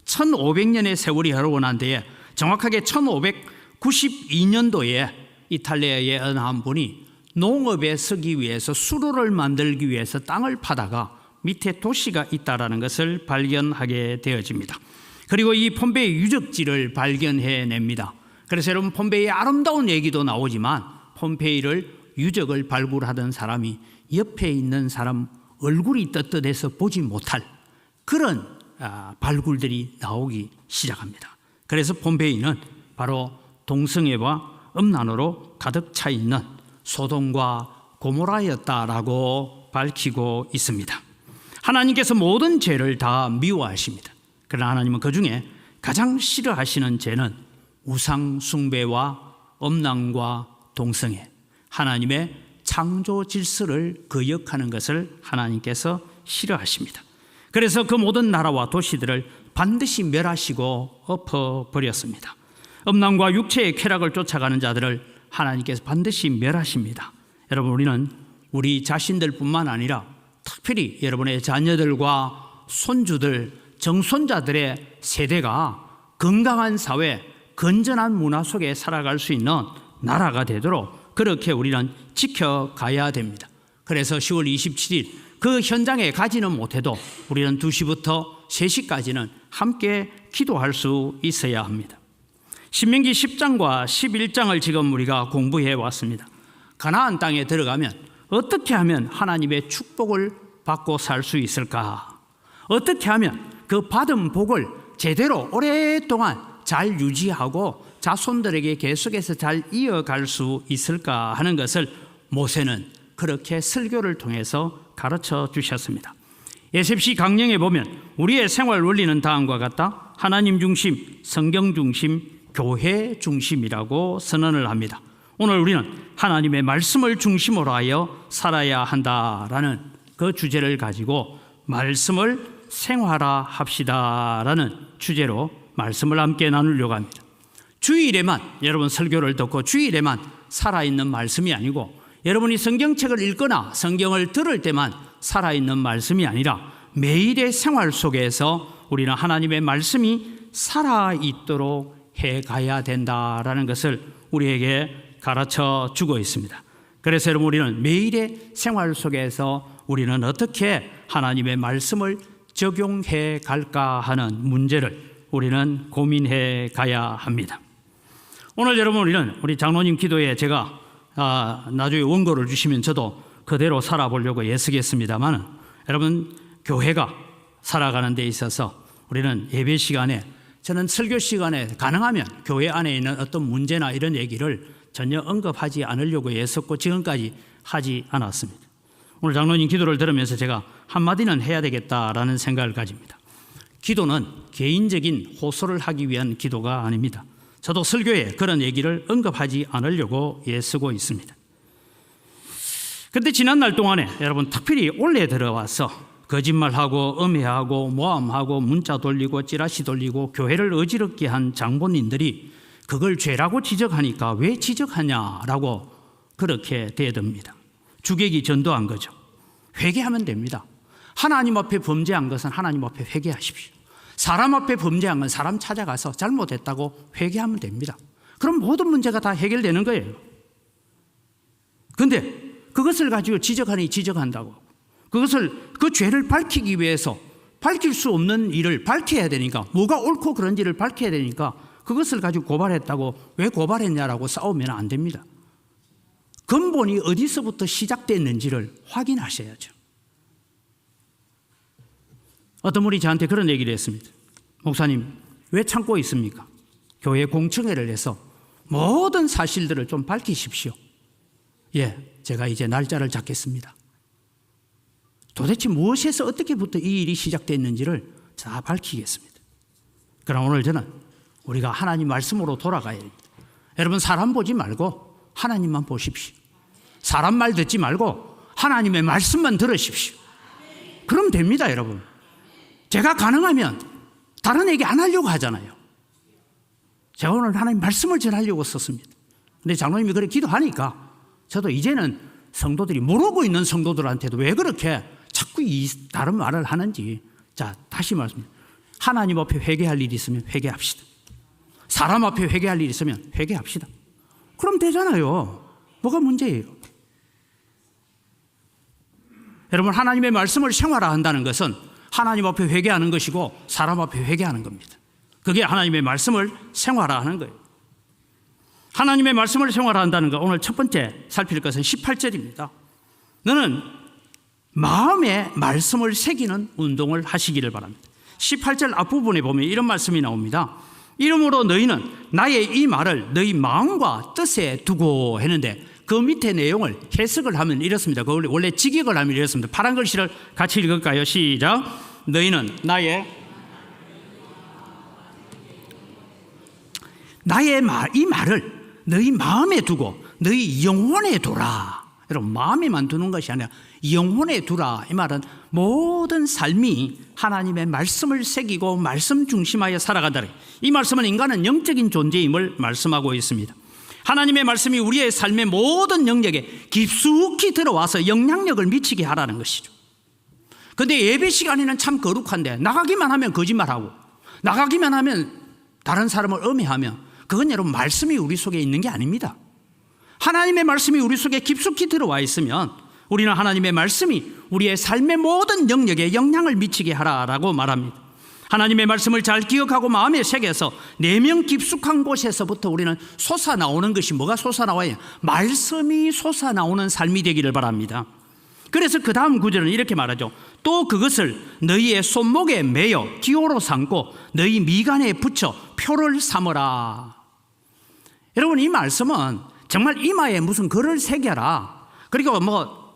1500년의 세월이 흐르고 난 뒤에 정확하게 1592년도에 이탈리아의 어느 한 분이 농업에 쓰기 위해서 수로를 만들기 위해서 땅을 파다가 밑에 도시가 있다는 것을 발견하게 되어집니다. 그리고 이 폼페이 유적지를 발견해냅니다. 그래서 여러분 폼페이의 아름다운 얘기도 나오지만 폼페이를 유적을 발굴하던 사람이 옆에 있는 사람 얼굴이 떳떳해서 보지 못할 그런 발굴들이 나오기 시작합니다. 그래서 폼페이는 바로 동성애와 음란으로 가득 차 있는 소돔과 고모라였다라고 밝히고 있습니다. 하나님께서 모든 죄를 다 미워하십니다. 그러나 하나님은 그 중에 가장 싫어하시는 죄는 우상 숭배와 음란과 동성애, 하나님의 창조 질서를 거역하는 것을 하나님께서 싫어하십니다. 그래서 그 모든 나라와 도시들을 반드시 멸하시고 엎어버렸습니다. 음란과 육체의 쾌락을 쫓아가는 자들을 하나님께서 반드시 멸하십니다. 여러분, 우리는 우리 자신들뿐만 아니라 특별히 여러분의 자녀들과 손주들, 정손자들의 세대가 건강한 사회, 건전한 문화 속에 살아갈 수 있는 나라가 되도록 그렇게 우리는 지켜가야 됩니다. 그래서 10월 27일 그 현장에 가지는 못해도 우리는 2시부터 3시까지는 함께 기도할 수 있어야 합니다. 신명기 10장과 11장을 지금 우리가 공부해 왔습니다. 가나안 땅에 들어가면 어떻게 하면 하나님의 축복을 받고 살 수 있을까? 어떻게 하면 그 받은 복을 제대로 오랫동안 잘 유지하고 자손들에게 계속해서 잘 이어갈 수 있을까 하는 것을 모세는 그렇게 설교를 통해서 가르쳐 주셨습니다. SFC 강령에 보면 우리의 생활 원리는 다음과 같다. 하나님 중심, 성경 중심, 교회 중심이라고 선언을 합니다. 오늘 우리는 하나님의 말씀을 중심으로 하여 살아야 한다라는 그 주제를 가지고 말씀을 생활화합시다라는 주제로 말씀을 함께 나누려고 합니다. 주일에만 여러분 설교를 듣고 주일에만 살아있는 말씀이 아니고 여러분이 성경책을 읽거나 성경을 들을 때만 살아있는 말씀이 아니라 매일의 생활 속에서 우리는 하나님의 말씀이 살아있도록 해가야 된다라는 것을 우리에게 가르쳐 주고 있습니다. 그래서 여러분 우리는 매일의 생활 속에서 우리는 어떻게 하나님의 말씀을 적용해 갈까 하는 문제를 우리는 고민해 가야 합니다. 오늘 여러분 우리는 우리 장로님 기도에 제가 나중에 원고를 주시면 저도 그대로 살아보려고 애쓰겠습니다만 여러분 교회가 살아가는 데 있어서 우리는 예배 시간에 저는 설교 시간에 가능하면 교회 안에 있는 어떤 문제나 이런 얘기를 전혀 언급하지 않으려고 애썼고 지금까지 하지 않았습니다. 오늘 장로님 기도를 들으면서 제가 한마디는 해야 되겠다라는 생각을 가집니다. 기도는 개인적인 호소를 하기 위한 기도가 아닙니다. 저도 설교에 그런 얘기를 언급하지 않으려고 애쓰고 있습니다. 그런데 지난날 동안에 여러분 특별히 올해 들어와서 거짓말하고 음해하고 모함하고 문자 돌리고 찌라시 돌리고 교회를 어지럽게 한 장본인들이 그걸 죄라고 지적하니까 왜 지적하냐라고 그렇게 대듭니다. 주객이 전도한 거죠. 회개하면 됩니다. 하나님 앞에 범죄한 것은 하나님 앞에 회개하십시오. 사람 앞에 범죄한 건 사람 찾아가서 잘못했다고 회개하면 됩니다. 그럼 모든 문제가 다 해결되는 거예요. 그런데 그것을 가지고 지적하니 지적한다고 그것을 그 죄를 밝히기 위해서 밝힐 수 없는 일을 밝혀야 되니까 뭐가 옳고 그런지를 밝혀야 되니까 그것을 가지고 고발했다고 왜 고발했냐라고 싸우면 안 됩니다. 근본이 어디서부터 시작됐는지를 확인하셔야죠. 어떤 분이 저한테 그런 얘기를 했습니다. 목사님 왜 참고 있습니까? 교회 공청회를 해서 모든 사실들을 좀 밝히십시오. 예, 제가 이제 날짜를 잡겠습니다. 도대체 무엇에서 어떻게부터 이 일이 시작됐는지를 다 밝히겠습니다. 그럼 오늘 저는 우리가 하나님 말씀으로 돌아가야 됩니다. 여러분 사람 보지 말고 하나님만 보십시오. 사람 말 듣지 말고 하나님의 말씀만 들으십시오. 그럼 됩니다 여러분. 제가 가능하면 다른 얘기 안 하려고 하잖아요. 제가 오늘 하나님 말씀을 전하려고 썼습니다. 근데 장로님이 그렇게 기도하니까 저도 이제는 성도들이 모르고 있는 성도들한테도 왜 그렇게 자꾸 이 다른 말을 하는지 자 다시 말씀드립니다. 하나님 앞에 회개할 일이 있으면 회개합시다. 사람 앞에 회개할 일이 있으면 회개합시다. 그럼 되잖아요. 뭐가 문제예요? 여러분 하나님의 말씀을 생활화한다는 것은 하나님 앞에 회개하는 것이고 사람 앞에 회개하는 겁니다. 그게 하나님의 말씀을 생활화하는 거예요. 하나님의 말씀을 생활화한다는 것 오늘 첫 번째 살필 것은 18절입니다. 너는 마음에 말씀을 새기는 운동을 하시기를 바랍니다. 18절 앞부분에 보면 이런 말씀이 나옵니다. 이러므로 너희는 나의 이 말을 너희 마음과 뜻에 두고 했는데 그 밑에 내용을 해석을 하면 이렇습니다. 그 원래 직역을 하면 이렇습니다. 파란 글씨를 같이 읽을까요? 시작. 너희는 나의 이 말을 너희 마음에 두고 너희 영혼에 두라. 여러분 마음에만 두는 것이 아니라 영혼에 두라. 이 말은 모든 삶이 하나님의 말씀을 새기고 말씀 중심하여 살아간다. 이 말씀은 인간은 영적인 존재임을 말씀하고 있습니다. 하나님의 말씀이 우리의 삶의 모든 영역에 깊숙이 들어와서 영향력을 미치게 하라는 것이죠. 그런데 예배 시간에는 참 거룩한데 나가기만 하면 거짓말하고 나가기만 하면 다른 사람을 음해하며 그건 여러분 말씀이 우리 속에 있는 게 아닙니다. 하나님의 말씀이 우리 속에 깊숙이 들어와 있으면 우리는 하나님의 말씀이 우리의 삶의 모든 영역에 영향을 미치게 하라라고 말합니다. 하나님의 말씀을 잘 기억하고 마음에 새겨서 내면 깊숙한 곳에서부터 우리는 솟아나오는 것이 뭐가 솟아나와요? 말씀이 솟아나오는 삶이 되기를 바랍니다. 그래서 그 다음 구절은 이렇게 말하죠. 또 그것을 너희의 손목에 매어 기호로 삼고 너희 미간에 붙여 표를 삼으라. 여러분, 이 말씀은 정말 이마에 무슨 글을 새겨라, 그리고 뭐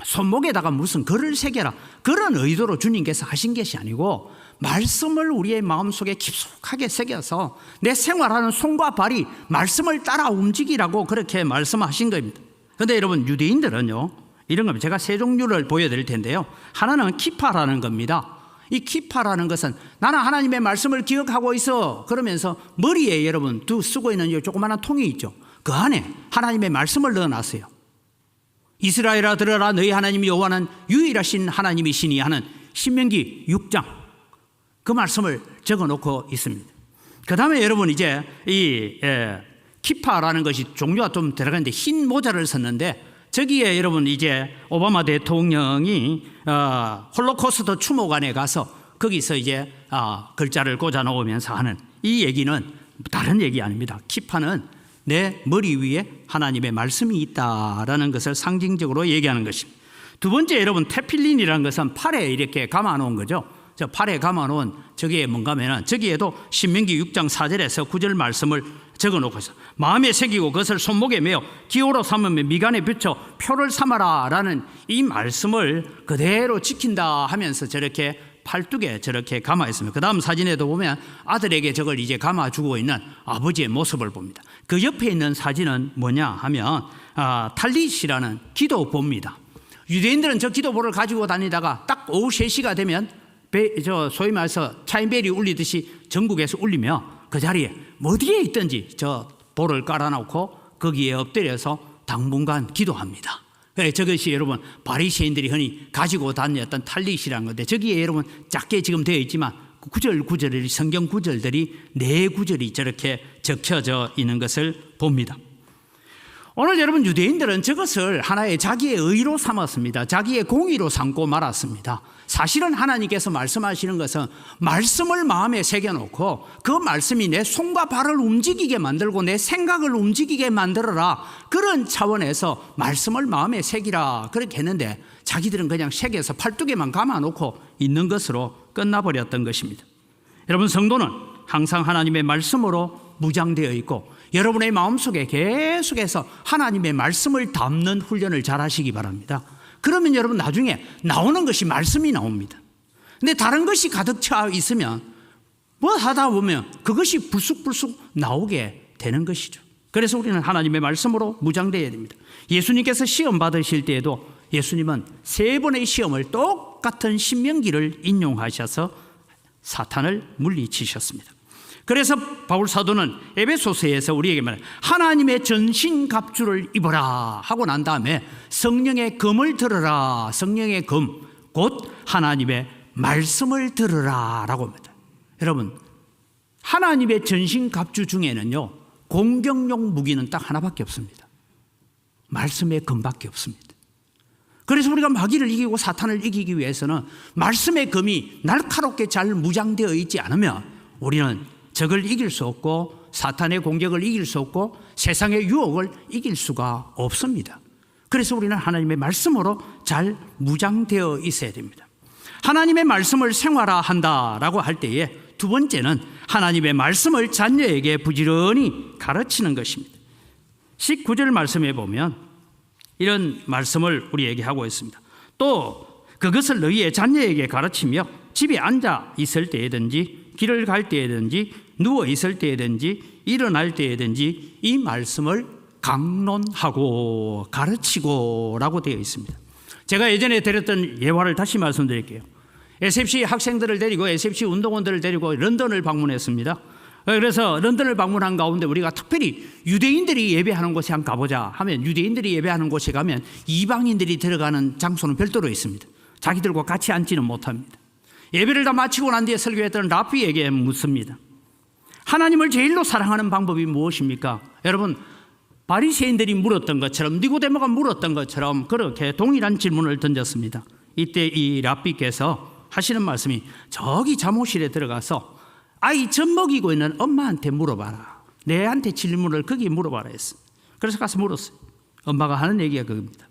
손목에다가 무슨 글을 새겨라, 그런 의도로 주님께서 하신 것이 아니고 말씀을 우리의 마음속에 깊숙하게 새겨서 내 생활하는 손과 발이 말씀을 따라 움직이라고 그렇게 말씀하신 겁니다. 그런데 여러분, 유대인들은요, 이런 겁니다. 제가 세 종류를 보여드릴 텐데요. 하나는 키파라는 겁니다. 이 키파라는 것은 나는 하나님의 말씀을 기억하고 있어 그러면서 머리에 여러분 쓰고 있는 이 조그마한 통이 있죠. 그 안에 하나님의 말씀을 넣어놨어요. 이스라엘아 들으라, 너희 하나님 여호와는 유일하신 하나님이시니 하는 신명기 6장, 그 말씀을 적어놓고 있습니다. 그 다음에 여러분, 이제 이 키파라는 것이 종류가 좀 들어가는데 흰 모자를 썼는데, 저기에 여러분 이제 오바마 대통령이 홀로코스트 추모관에 가서 거기서 이제 글자를 꽂아 놓으면서 하는 이 얘기는 다른 얘기 아닙니다. 키파는 내 머리 위에 하나님의 말씀이 있다라는 것을 상징적으로 얘기하는 것입니다. 두 번째, 여러분, 테필린이라는 것은 팔에 이렇게 감아 놓은 거죠. 저 팔에 감아 놓은 저기에 뭔가 하면은 저기에도 신명기 6장 4절에서 9절 말씀을 적어 놓고 있어. 마음에 새기고 그것을 손목에 매어 기호로 삼으며 미간에 붙여 표를 삼아라 라는 이 말씀을 그대로 지킨다 하면서 저렇게 팔뚝에 저렇게 감아 있습니다. 그 다음 사진에도 보면 아들에게 저걸 이제 감아 주고 있는 아버지의 모습을 봅니다. 그 옆에 있는 사진은 뭐냐 하면 탈릿이라는 기도보입니다. 유대인들은 저 기도보를 가지고 다니다가 딱 오후 3시가 되면 소위 말해서 차인벨이 울리듯이 전국에서 울리며 그 자리에 어디에 있든지 저 볼을 깔아놓고 거기에 엎드려서 당분간 기도합니다. 그래, 저것이 여러분 바리새인들이 흔히 가지고 다녔던 탈릿이라는 건데, 저기에 여러분 작게 지금 되어 있지만 구절구절이, 성경 구절들이 4구절이 저렇게 적혀져 있는 것을 봅니다. 오늘 여러분, 유대인들은 저것을 하나의 자기의 의로 삼았습니다. 자기의 공의로 삼고 말았습니다. 사실은 하나님께서 말씀하시는 것은 말씀을 마음에 새겨놓고 그 말씀이 내 손과 발을 움직이게 만들고 내 생각을 움직이게 만들어라, 그런 차원에서 말씀을 마음에 새기라 그렇게 했는데, 자기들은 그냥 새겨서 팔뚝에만 감아놓고 있는 것으로 끝나버렸던 것입니다. 여러분, 성도는 항상 하나님의 말씀으로 무장되어 있고 여러분의 마음속에 계속해서 하나님의 말씀을 담는 훈련을 잘 하시기 바랍니다. 그러면 여러분 나중에 나오는 것이 말씀이 나옵니다. 근데 다른 것이 가득 차 있으면 뭐 하다 보면 그것이 불쑥불쑥 나오게 되는 것이죠. 그래서 우리는 하나님의 말씀으로 무장되어야 됩니다. 예수님께서 시험 받으실 때에도 예수님은 3번의 시험을 똑같은 신명기를 인용하셔서 사탄을 물리치셨습니다. 그래서 바울 사도는 에베소서에서 우리에게 말해요. 하나님의 전신갑주를 입어라 하고 난 다음에 성령의 검을 들으라. 성령의 검, 곧 하나님의 말씀을 들으라 라고 합니다. 여러분, 하나님의 전신갑주 중에는요, 공격용 무기는 딱 하나밖에 없습니다. 말씀의 검밖에 없습니다. 그래서 우리가 마귀를 이기고 사탄을 이기기 위해서는 말씀의 검이 날카롭게 잘 무장되어 있지 않으면 우리는 적을 이길 수 없고 사탄의 공격을 이길 수 없고 세상의 유혹을 이길 수가 없습니다. 그래서 우리는 하나님의 말씀으로 잘 무장되어 있어야 됩니다. 하나님의 말씀을 생활화한다라고 할 때에 두 번째는 하나님의 말씀을 자녀에게 부지런히 가르치는 것입니다. 19절 말씀에 보면 이런 말씀을 우리에게 하고 있습니다. 또 그것을 너희의 자녀에게 가르치며 집에 앉아 있을 때든지 길을 갈 때든지 누워 있을 때든지 일어날 때든지 이 말씀을 강론하고 가르치고 라고 되어 있습니다. 제가 예전에 드렸던 예화를 다시 말씀드릴게요. SFC 학생들을 데리고 SFC 운동원들을 데리고 런던을 방문했습니다. 그래서 런던을 방문한 가운데 우리가 특별히 유대인들이 예배하는 곳에 한번 가보자 하면, 유대인들이 예배하는 곳에 가면 이방인들이 들어가는 장소는 별도로 있습니다. 자기들과 같이 앉지는 못합니다. 예배를 다 마치고 난 뒤에 설교했던 라피에게 묻습니다. 하나님을 제일로 사랑하는 방법이 무엇입니까? 여러분, 바리새인들이 물었던 것처럼, 니고데모가 물었던 것처럼 그렇게 동일한 질문을 던졌습니다. 이때 이 라피께서 하시는 말씀이, 저기 잠옷실에 들어가서 아이 젖 먹이고 있는 엄마한테 물어봐라. 내한테 질문을 거기 물어봐라 했어. 그래서 가서 물었어요. 엄마가 하는 얘기가 그겁니다.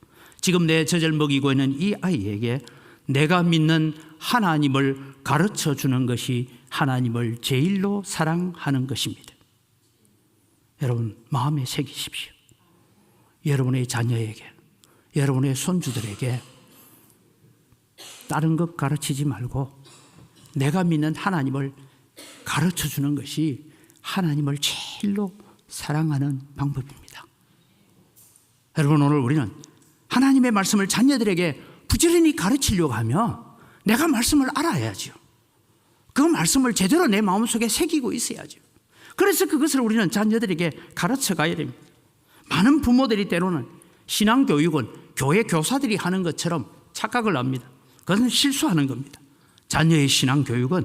지금 내 젖을 먹이고 있는 이 아이에게 내가 믿는 하나님을 가르쳐 주는 것이 하나님을 제일로 사랑하는 것입니다. 여러분 마음에 새기십시오. 여러분의 자녀에게, 여러분의 손주들에게 다른 것 가르치지 말고 내가 믿는 하나님을 가르쳐 주는 것이 하나님을 제일로 사랑하는 방법입니다. 여러분 오늘 우리는 하나님의 말씀을 자녀들에게 부지런히 가르치려고 하면 내가 말씀을 알아야죠. 그 말씀을 제대로 내 마음속에 새기고 있어야죠. 그래서 그것을 우리는 자녀들에게 가르쳐 가야 됩니다. 많은 부모들이 때로는 신앙교육은 교회 교사들이 하는 것처럼 착각을 합니다. 그것은 실수하는 겁니다. 자녀의 신앙교육은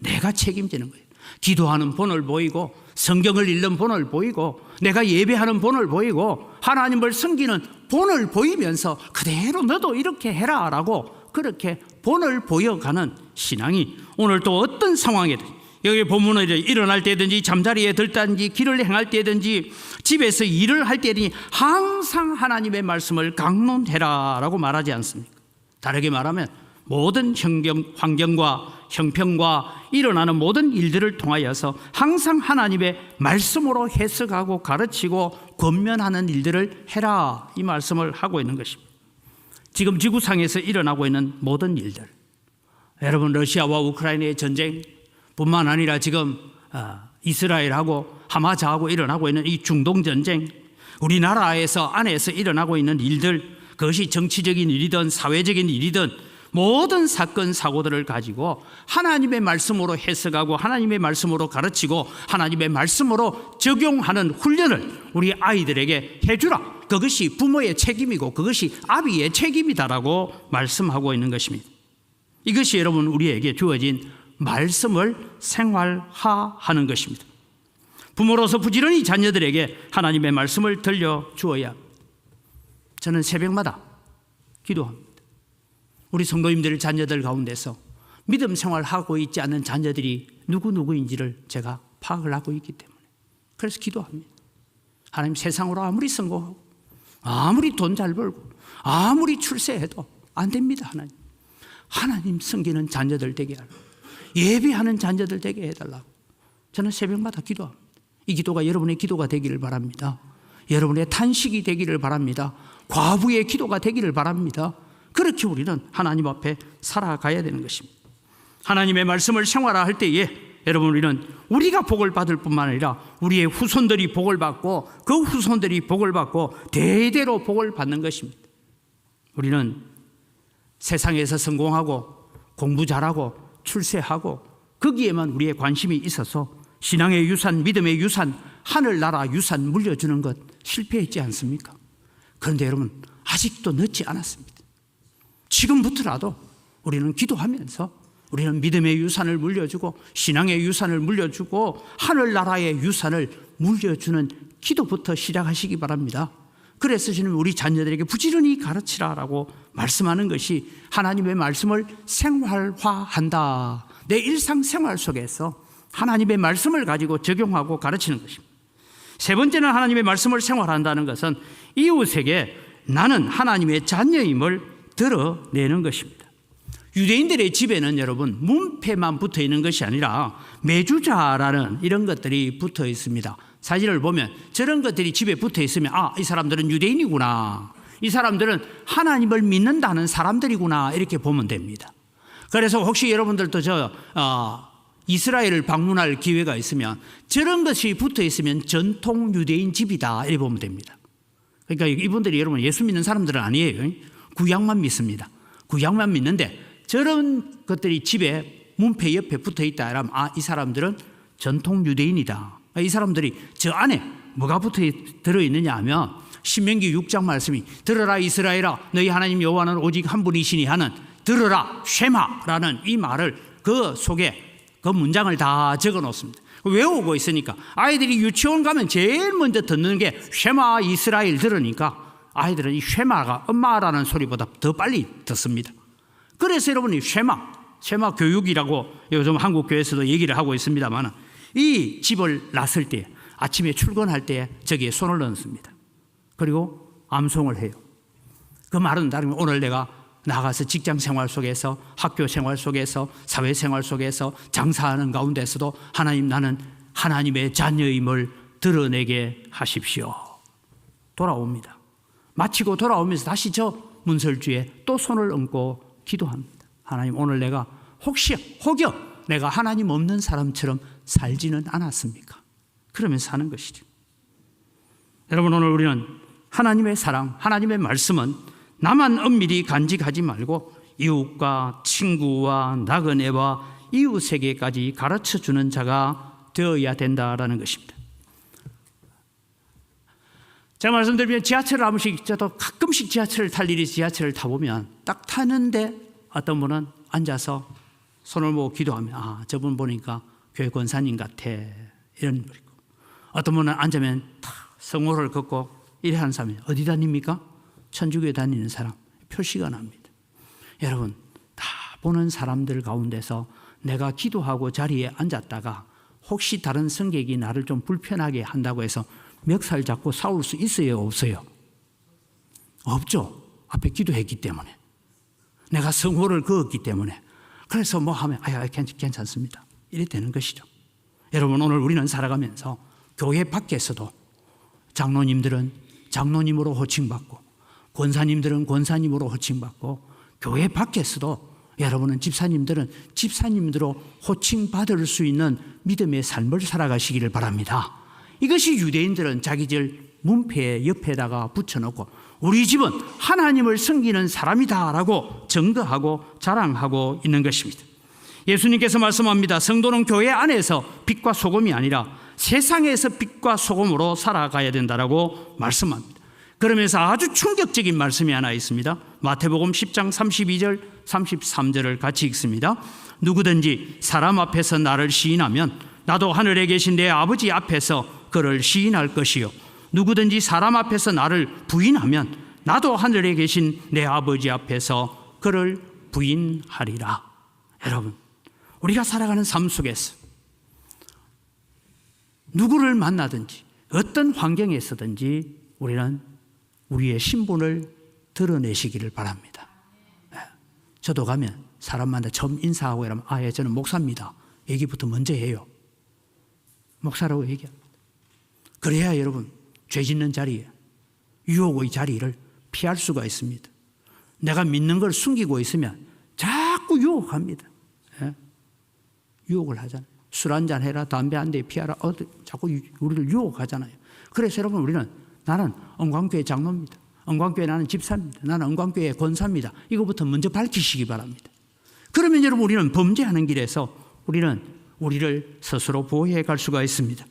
내가 책임지는 거예요. 기도하는 본을 보이고 성경을 읽는 본을 보이고 내가 예배하는 본을 보이고 하나님을 섬기는 본을 보이면서 그대로 너도 이렇게 해라 라고 그렇게 본을 보여가는 신앙이 오늘 또 어떤 상황에든 여기 본문은 일어날 때든지 잠자리에 들 때든지 길을 행할 때든지 집에서 일을 할 때든지 항상 하나님의 말씀을 강론해라 라고 말하지 않습니까? 다르게 말하면 모든 환경과 형편과 일어나는 모든 일들을 통하여서 항상 하나님의 말씀으로 해석하고 가르치고 권면하는 일들을 해라 이 말씀을 하고 있는 것입니다. 지금 지구상에서 일어나고 있는 모든 일들, 여러분 러시아와 우크라이나의 전쟁 뿐만 아니라 지금 이스라엘하고 하마스하고 일어나고 있는 이 중동 전쟁, 우리나라에서 안에서 일어나고 있는 일들, 그것이 정치적인 일이든 사회적인 일이든 모든 사건 사고들을 가지고 하나님의 말씀으로 해석하고 하나님의 말씀으로 가르치고 하나님의 말씀으로 적용하는 훈련을 우리 아이들에게 해주라. 그것이 부모의 책임이고 그것이 아비의 책임이다라고 말씀하고 있는 것입니다. 이것이 여러분 우리에게 주어진 말씀을 생활화하는 것입니다. 부모로서 부지런히 자녀들에게 하나님의 말씀을 들려주어야 합니다. 저는 새벽마다 기도합니다. 우리 성도님들 자녀들 가운데서 믿음 생활하고 있지 않는 자녀들이 누구인지를 제가 파악을 하고 있기 때문에 그래서 기도합니다. 하나님, 세상으로 아무리 성공하고 아무리 돈 잘 벌고 아무리 출세해도 안 됩니다. 하나님 섬기는 자녀들 되게 하라고, 예배하는 자녀들 되게 해달라고 저는 새벽마다 기도합니다. 이 기도가 여러분의 기도가 되기를 바랍니다. 여러분의 탄식이 되기를 바랍니다. 과부의 기도가 되기를 바랍니다. 그렇게 우리는 하나님 앞에 살아가야 되는 것입니다. 하나님의 말씀을 생활할 때에 여러분 우리는 우리가 복을 받을 뿐만 아니라 우리의 후손들이 복을 받고 그 후손들이 복을 받고 대대로 복을 받는 것입니다. 우리는 세상에서 성공하고 공부 잘하고 출세하고 거기에만 우리의 관심이 있어서 신앙의 유산, 믿음의 유산, 하늘나라 유산 물려주는 것 실패했지 않습니까? 그런데 여러분 아직도 늦지 않았습니다. 지금부터라도 우리는 기도하면서 우리는 믿음의 유산을 물려주고 신앙의 유산을 물려주고 하늘나라의 유산을 물려주는 기도부터 시작하시기 바랍니다. 그래서 저는 우리 자녀들에게 부지런히 가르치라라고 말씀하는 것이 하나님의 말씀을 생활화한다. 내 일상생활 속에서 하나님의 말씀을 가지고 적용하고 가르치는 것입니다. 세 번째는 하나님의 말씀을 생활한다는 것은 이웃에게 나는 하나님의 자녀임을 드러내는 것입니다. 유대인들의 집에는 여러분 문패만 붙어 있는 것이 아니라 매주자라는 이런 것들이 붙어 있습니다. 사진을 보면 저런 것들이 집에 붙어 있으면 이 사람들은 유대인이구나, 이 사람들은 하나님을 믿는다는 사람들이구나 이렇게 보면 됩니다. 그래서 혹시 여러분들도 이스라엘을 방문할 기회가 있으면 저런 것이 붙어 있으면 전통 유대인 집이다 이렇게 보면 됩니다. 그러니까 이분들이 여러분 예수 믿는 사람들은 아니에요. 구약만 믿습니다. 구약만 믿는데 저런 것들이 집에 문패 옆에 붙어 있다 하면 이 사람들은 전통 유대인이다. 이 사람들이 저 안에 뭐가 들어있느냐 하면 신명기 6장 말씀이 들어라 이스라엘아 너희 하나님 여호와는 오직 한 분이시니 하는 들어라 쉐마라는 이 말을 그 속에 그 문장을 다 적어 놓습니다. 외우고 있으니까 아이들이 유치원 가면 제일 먼저 듣는 게 쉐마 이스라엘 들으니까 아이들은 이 쉐마가 엄마라는 소리보다 더 빨리 듣습니다. 그래서 여러분이 쉐마 교육이라고 요즘 한국 교회에서도 얘기를 하고 있습니다만 이 집을 놨을 때 아침에 출근할 때 저기에 손을 넣습니다. 그리고 암송을 해요. 그 말은 다르면 오늘 내가 나가서 직장 생활 속에서, 학교 생활 속에서, 사회 생활 속에서, 장사하는 가운데서도 하나님, 나는 하나님의 자녀임을 드러내게 하십시오. 돌아옵니다. 마치고 돌아오면서 다시 저 문설주에 또 손을 얹고 기도합니다. 하나님, 오늘 내가 혹여 내가 하나님 없는 사람처럼 살지는 않았습니까? 그러면서 사는 것이죠. 여러분, 오늘 우리는 하나님의 사랑, 하나님의 말씀은 나만 엄밀히 간직하지 말고 이웃과 친구와 나그네와 이웃에게까지 가르쳐주는 자가 되어야 된다라는 것입니다. 제가 말씀드리면 지하철을 한 번씩, 저도 가끔씩 지하철을 탈 일이, 지하철을 타보면 딱 타는데 어떤 분은 앉아서 손을 모으고 기도하면, 아, 저분 보니까 교회 권사님 같아, 이런 분 있고, 어떤 분은 앉으면 탁 성호를 걷고 이래 하는 사람이 어디 다닙니까? 천주교에 다니는 사람, 표시가 납니다. 여러분, 다 보는 사람들 가운데서 내가 기도하고 자리에 앉았다가 혹시 다른 성객이 나를 좀 불편하게 한다고 해서 멱살 잡고 싸울 수 있어요, 없어요? 없죠. 앞에 기도했기 때문에, 내가 성호를 그었기 때문에. 그래서 뭐 하면 괜찮습니다, 이래 되는 것이죠. 여러분, 오늘 우리는 살아가면서 교회 밖에서도 장로님들은 장로님으로 호칭받고, 권사님들은 권사님으로 호칭받고, 교회 밖에서도 여러분은 집사님들은 집사님들로 호칭받을 수 있는 믿음의 삶을 살아가시기를 바랍니다. 이것이 유대인들은 자기 집 문패 옆에다가 붙여놓고 우리 집은 하나님을 섬기는 사람이다라고 증거하고 자랑하고 있는 것입니다. 예수님께서 말씀합니다. 성도는 교회 안에서 빛과 소금이 아니라 세상에서 빛과 소금으로 살아가야 된다라고 말씀합니다. 그러면서 아주 충격적인 말씀이 하나 있습니다. 마태복음 10장 32절 33절을 같이 읽습니다. 누구든지 사람 앞에서 나를 시인하면 나도 하늘에 계신 내 아버지 앞에서 그를 시인할 것이요, 누구든지 사람 앞에서 나를 부인하면 나도 하늘에 계신 내 아버지 앞에서 그를 부인하리라. 여러분, 우리가 살아가는 삶 속에서 누구를 만나든지 어떤 환경에서든지 우리는 우리의 신분을 드러내시기를 바랍니다. 저도 가면 사람 만나 처음 인사하고 이러면, 예, 저는 목사입니다, 얘기부터 먼저 해요. 목사라고 얘기합니다. 그래야 여러분, 죄 짓는 자리에, 유혹의 자리를 피할 수가 있습니다. 내가 믿는 걸 숨기고 있으면 자꾸 유혹합니다. 유혹을 하잖아요. 술 한잔 해라, 담배 한 대 피하라, 자꾸 우리를 유혹하잖아요. 그래서 여러분, 우리는 나는 은광교회 장로입니다, 은광교회 나는 집사입니다, 나는 은광교회 권사입니다, 이거부터 먼저 밝히시기 바랍니다. 그러면 여러분, 우리는 범죄하는 길에서 우리는 우리를 스스로 보호해 갈 수가 있습니다.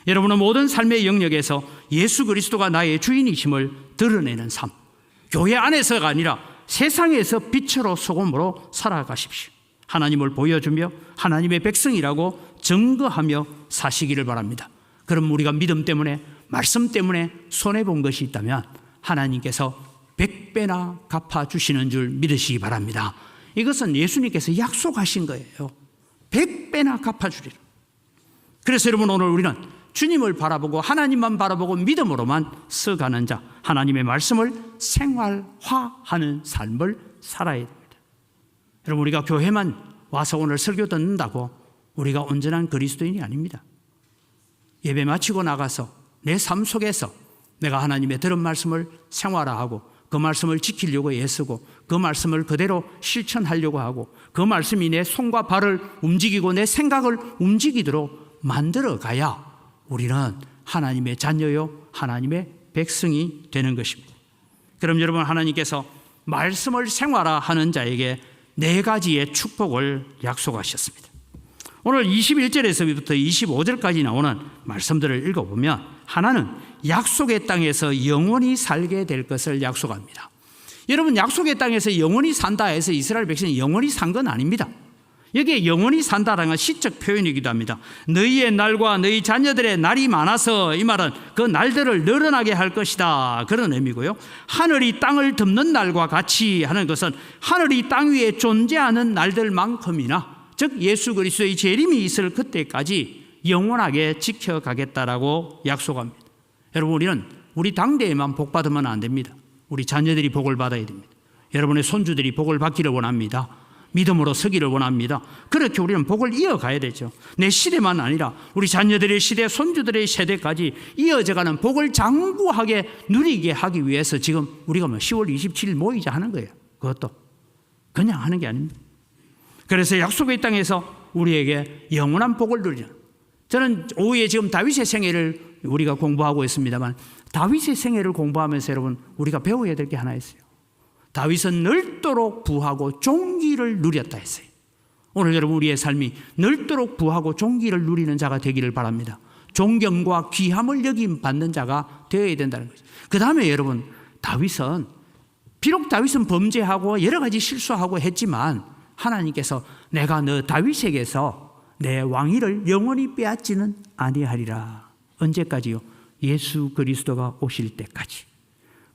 여러분은 모든 삶의 영역에서 예수 그리스도가 나의 주인이심을 드러내는 삶, 교회 안에서가 아니라 세상에서 빛으로 소금으로 살아가십시오. 하나님을 보여주며 하나님의 백성이라고 증거하며 사시기를 바랍니다. 그럼 우리가 믿음 때문에, 말씀 때문에 손해본 것이 있다면 하나님께서 100배나 갚아주시는 줄 믿으시기 바랍니다. 이것은 예수님께서 약속하신 거예요. 100배나 갚아주리라. 그래서 여러분, 오늘 우리는 주님을 바라보고 하나님만 바라보고 믿음으로만 써가는 자, 하나님의 말씀을 생활화하는 삶을 살아야 됩니다. 여러분, 우리가 교회만 와서 오늘 설교 듣는다고 우리가 온전한 그리스도인이 아닙니다. 예배 마치고 나가서 내 삶 속에서 내가 하나님의 들은 말씀을 생활화하고 그 말씀을 지키려고 애쓰고 그 말씀을 그대로 실천하려고 하고 그 말씀이 내 손과 발을 움직이고 내 생각을 움직이도록 만들어가야 우리는 하나님의 자녀요, 하나님의 백성이 되는 것입니다. 그럼 여러분, 하나님께서 말씀을 생활화하는 자에게 4가지의 축복을 약속하셨습니다. 오늘 21절에서부터 25절까지 나오는 말씀들을 읽어보면, 하나는 약속의 땅에서 영원히 살게 될 것을 약속합니다. 여러분, 약속의 땅에서 영원히 산다 해서 이스라엘 백성이 영원히 산 건 아닙니다. 여기에 영원히 산다라는 건 시적 표현이기도 합니다. 너희의 날과 너희 자녀들의 날이 많아서, 이 말은 그 날들을 늘어나게 할 것이다, 그런 의미고요. 하늘이 땅을 덮는 날과 같이 하는 것은 하늘이 땅 위에 존재하는 날들만큼이나, 즉 예수 그리스도의 재림이 있을 그때까지 영원하게 지켜가겠다라고 약속합니다. 여러분, 우리는 우리 당대에만 복 받으면 안 됩니다. 우리 자녀들이 복을 받아야 됩니다. 여러분의 손주들이 복을 받기를 원합니다. 믿음으로 서기를 원합니다. 그렇게 우리는 복을 이어가야 되죠. 내 시대만 아니라 우리 자녀들의 시대, 손주들의 세대까지 이어져가는 복을 장구하게 누리게 하기 위해서 지금 우리가 10월 27일 모이자 하는 거예요. 그것도 그냥 하는 게 아닙니다. 그래서 약속의 땅에서 우리에게 영원한 복을 누리는, 저는 오후에 지금 다윗의 생애를 우리가 공부하고 있습니다만, 다윗의 생애를 공부하면서 여러분 우리가 배워야 될 게 하나 있어요. 다윗은 넓도록 부하고 종기를 누렸다 했어요. 오늘 여러분 우리의 삶이 넓도록 부하고 종기를 누리는 자가 되기를 바랍니다. 존경과 귀함을 여김 받는 자가 되어야 된다는 거죠. 그 다음에 여러분, 다윗은 비록 다윗은 범죄하고 여러 가지 실수하고 했지만 하나님께서 내가 너 다윗에게서 내 왕위를 영원히 빼앗지는 아니하리라. 언제까지요? 예수 그리스도가 오실 때까지.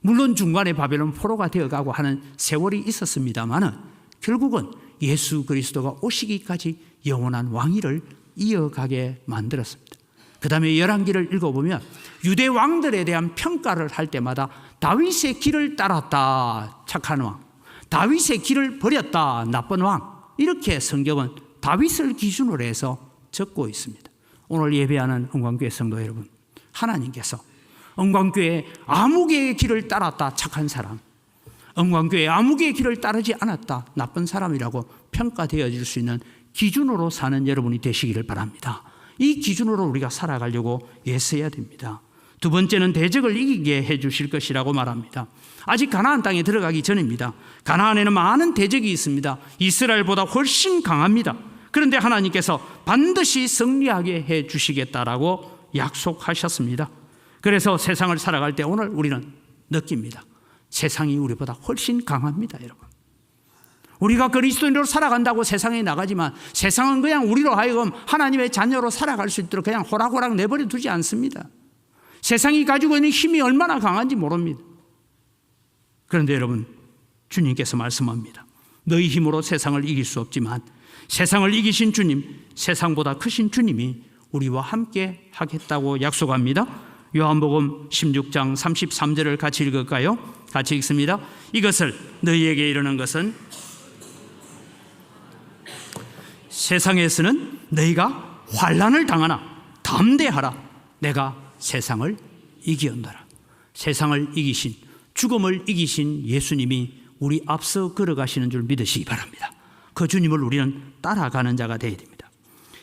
물론 중간에 바벨론 포로가 되어가고 하는 세월이 있었습니다만 결국은 예수 그리스도가 오시기까지 영원한 왕위를 이어가게 만들었습니다. 그 다음에 열왕기를 읽어보면 유대 왕들에 대한 평가를 할 때마다 다윗의 길을 따랐다 착한 왕, 다윗의 길을 버렸다 나쁜 왕, 이렇게 성경은 다윗을 기준으로 해서 적고 있습니다. 오늘 예배하는 은광교회 성도 여러분, 하나님께서 은광교회 아무개의 길을 따랐다 착한 사람, 은광교회 아무개의 길을 따르지 않았다 나쁜 사람이라고 평가되어질 수 있는 기준으로 사는 여러분이 되시기를 바랍니다. 이 기준으로 우리가 살아가려고 애써야 됩니다. 두 번째는 대적을 이기게 해 주실 것이라고 말합니다. 아직 가나안 땅에 들어가기 전입니다. 가나안에는 많은 대적이 있습니다. 이스라엘보다 훨씬 강합니다. 그런데 하나님께서 반드시 승리하게 해 주시겠다라고 약속하셨습니다. 그래서 세상을 살아갈 때 오늘 우리는 느낍니다. 세상이 우리보다 훨씬 강합니다, 여러분. 우리가 그리스도인으로 살아간다고 세상에 나가지만 세상은 그냥 우리로 하여금 하나님의 자녀로 살아갈 수 있도록 그냥 호락호락 내버려 두지 않습니다. 세상이 가지고 있는 힘이 얼마나 강한지 모릅니다. 그런데 여러분, 주님께서 말씀합니다. 너희 힘으로 세상을 이길 수 없지만 세상을 이기신 주님, 세상보다 크신 주님이 우리와 함께 하겠다고 약속합니다. 요한복음 16장 33절을 같이 읽을까요? 같이 읽습니다. 이것을 너희에게 이르는 것은 세상에서는 너희가 환난을 당하나 담대하라. 내가 세상을 이기었노라. 세상을 이기신, 죽음을 이기신 예수님이 우리 앞서 걸어가시는 줄 믿으시기 바랍니다. 그 주님을 우리는 따라가는 자가 되어야 됩니다.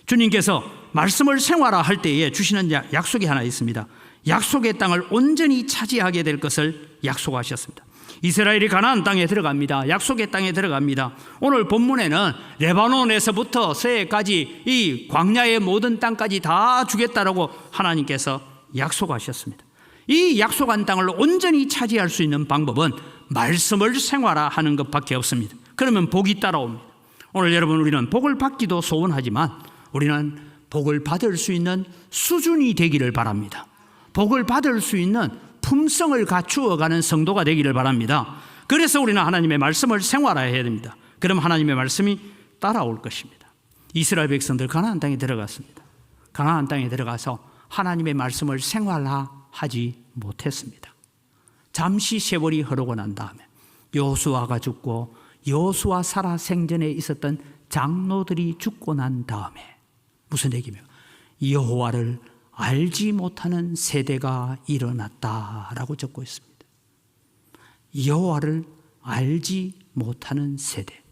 주님께서 말씀을 생활화할 때에 주시는 약속이 하나 있습니다. 약속의 땅을 온전히 차지하게 될 것을 약속하셨습니다. 이스라엘이 가나안 땅에 들어갑니다. 약속의 땅에 들어갑니다. 오늘 본문에는 레바논에서부터 서해까지 이 광야의 모든 땅까지 다 주겠다라고 하나님께서 약속하셨습니다. 이 약속한 땅을 온전히 차지할 수 있는 방법은 말씀을 생활화하는 것밖에 없습니다. 그러면 복이 따라옵니다. 오늘 여러분, 우리는 복을 받기도 소원하지만 우리는 복을 받을 수 있는 수준이 되기를 바랍니다. 복을 받을 수 있는 품성을 갖추어가는 성도가 되기를 바랍니다. 그래서 우리는 하나님의 말씀을 생활화해야 됩니다. 그럼 하나님의 말씀이 따라올 것입니다. 이스라엘 백성들 가나안 땅에 들어갔습니다. 가나안 땅에 들어가서 하나님의 말씀을 생활화하지 못했습니다. 잠시 세월이 흐르고 난 다음에 여호수아가 죽고 여호수아 살아 생전에 있었던 장로들이 죽고 난 다음에 무슨 얘기입니까? 여호와를 알지 못하는 세대가 일어났다라고 적고 있습니다. 여호와를 알지 못하는 세대.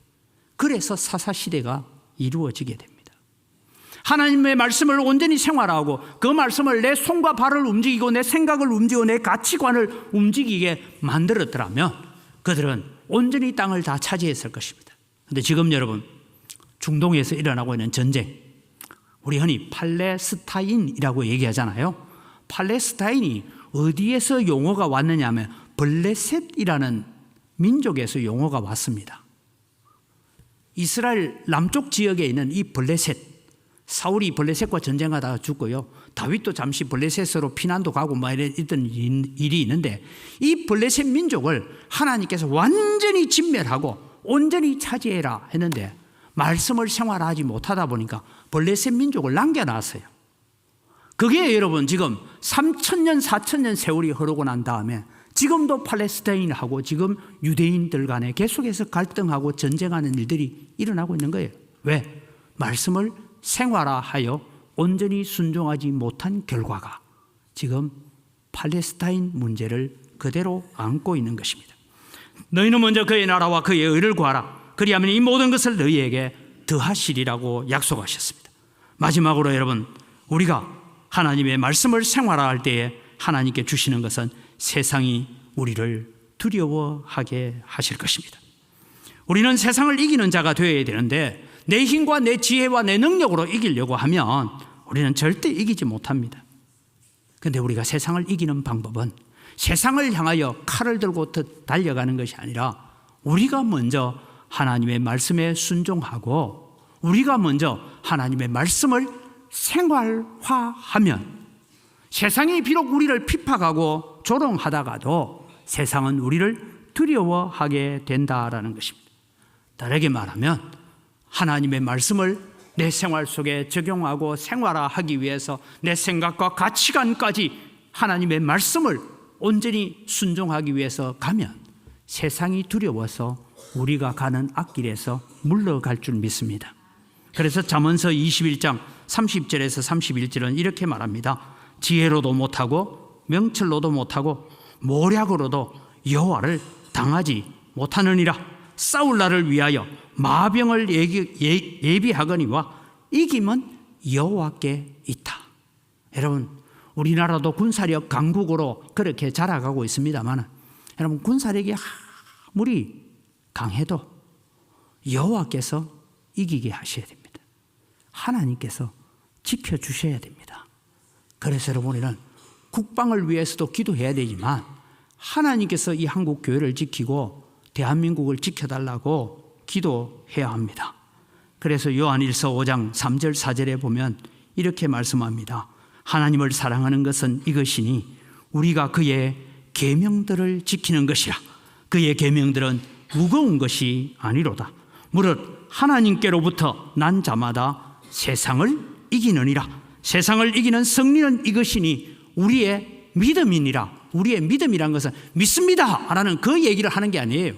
그래서 사사시대가 이루어지게 됩니다. 하나님의 말씀을 온전히 생활하고 그 말씀을 내 손과 발을 움직이고 내 생각을 움직이고 내 가치관을 움직이게 만들었더라면 그들은 온전히 땅을 다 차지했을 것입니다. 그런데 지금 여러분, 중동에서 일어나고 있는 전쟁, 우리 흔히 팔레스타인이라고 얘기하잖아요. 팔레스타인이 어디에서 용어가 왔느냐 하면 블레셋이라는 민족에서 용어가 왔습니다. 이스라엘 남쪽 지역에 있는 이 블레셋, 사울이 블레셋과 전쟁하다가 죽고요, 다윗도 잠시 블레셋으로 피난도 가고 뭐 이랬던 일이 있는데, 이 블레셋 민족을 하나님께서 완전히 진멸하고 온전히 차지해라 했는데 말씀을 생활하지 못하다 보니까 블레셋 민족을 남겨놨어요. 그게 여러분 지금 3,000년 4,000년 세월이 흐르고 난 다음에 지금도 팔레스타인하고 지금 유대인들 간에 계속해서 갈등하고 전쟁하는 일들이 일어나고 있는 거예요. 왜? 말씀을 생활화하여 온전히 순종하지 못한 결과가 지금 팔레스타인 문제를 그대로 안고 있는 것입니다. 너희는 먼저 그의 나라와 그의 의를 구하라. 그리하면 이 모든 것을 너희에게 더하시리라고 약속하셨습니다. 마지막으로 여러분, 우리가 하나님의 말씀을 생활화할 때에 하나님께 주시는 것은 세상이 우리를 두려워하게 하실 것입니다. 우리는 세상을 이기는 자가 되어야 되는데 내 힘과 내 지혜와 내 능력으로 이기려고 하면 우리는 절대 이기지 못합니다. 그런데 우리가 세상을 이기는 방법은 세상을 향하여 칼을 들고 달려가는 것이 아니라 우리가 먼저 하나님의 말씀에 순종하고 우리가 먼저 하나님의 말씀을 생활화하면 세상이 비록 우리를 핍박하고 조롱하다가도 세상은 우리를 두려워하게 된다라는 것입니다. 다르게 말하면 하나님의 말씀을 내 생활 속에 적용하고 생활화하기 위해서 내 생각과 가치관까지 하나님의 말씀을 온전히 순종하기 위해서 가면 세상이 두려워서 우리가 가는 앞길에서 물러갈 줄 믿습니다. 그래서 잠언서 21장 30절에서 31절은 이렇게 말합니다. 지혜로도 못하고 명철로도 못하고 모략으로도 여호와를 당하지 못하느니라. 싸울 날을 위하여 마병을 예비하거니와 이김은 여호와께 있다. 여러분, 우리나라도 군사력 강국으로 그렇게 자라가고 있습니다만 여러분, 군사력이 아무리 강해도 여호와께서 이기게 하셔야 됩니다. 하나님께서 지켜주셔야 됩니다. 그래서 여러분, 우리는 국방을 위해서도 기도해야 되지만 하나님께서 이 한국 교회를 지키고 대한민국을 지켜달라고 기도해야 합니다. 그래서 요한일서 5장 3절 4절에 보면 이렇게 말씀합니다. 하나님을 사랑하는 것은 이것이니 우리가 그의 계명들을 지키는 것이라. 그의 계명들은 무거운 것이 아니로다. 무릇 하나님께로부터 난 자마다 세상을 이기느니라. 세상을 이기는 승리는 이것이니 우리의 믿음이니라. 우리의 믿음이란 것은 믿습니다 라는 그 얘기를 하는 게 아니에요.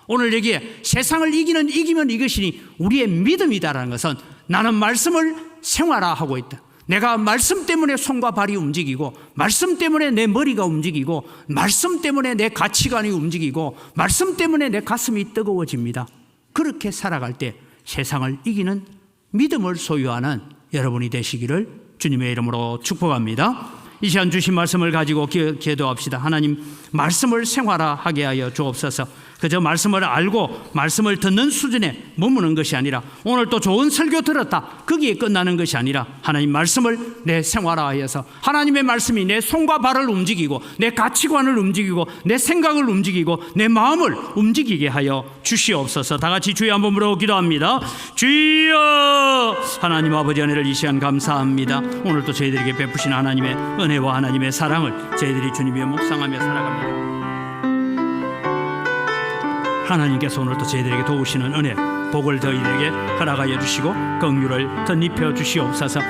오늘 여기에 세상을 이기면 이것이니 우리의 믿음이다라는 것은 나는 말씀을 생활화하고 있다. 내가 말씀 때문에 손과 발이 움직이고 말씀 때문에 내 머리가 움직이고 말씀 때문에 내 가치관이 움직이고 말씀 때문에 내 가슴이 뜨거워집니다. 그렇게 살아갈 때 세상을 이기는 믿음을 소유하는 여러분이 되시기를 주님의 이름으로 축복합니다. 이 시간 주신 말씀을 가지고 기도합시다. 하나님, 말씀을 생활화하게 하여 주옵소서. 그저 말씀을 알고 말씀을 듣는 수준에 머무는 것이 아니라 오늘 또 좋은 설교 들었다 거기에 끝나는 것이 아니라 하나님 말씀을 내 생활화하여서 하나님의 말씀이 내 손과 발을 움직이고 내 가치관을 움직이고 내 생각을 움직이고 내 마음을 움직이게 하여 주시옵소서. 다 같이 주여 한번 부르고 기도합니다. 주여! 하나님 아버지, 은혜를 이 시간 감사합니다. 오늘도 저희들에게 베푸신 하나님의 은혜와 하나님의 사랑을 저희들이 주님의 묵상하며 살아갑니다. 하나님께서 오늘도 저희들에게 도우시는 은혜, 복을 저희들에게 허락하여 주시고 긍휼을 덧입혀 주시옵소서.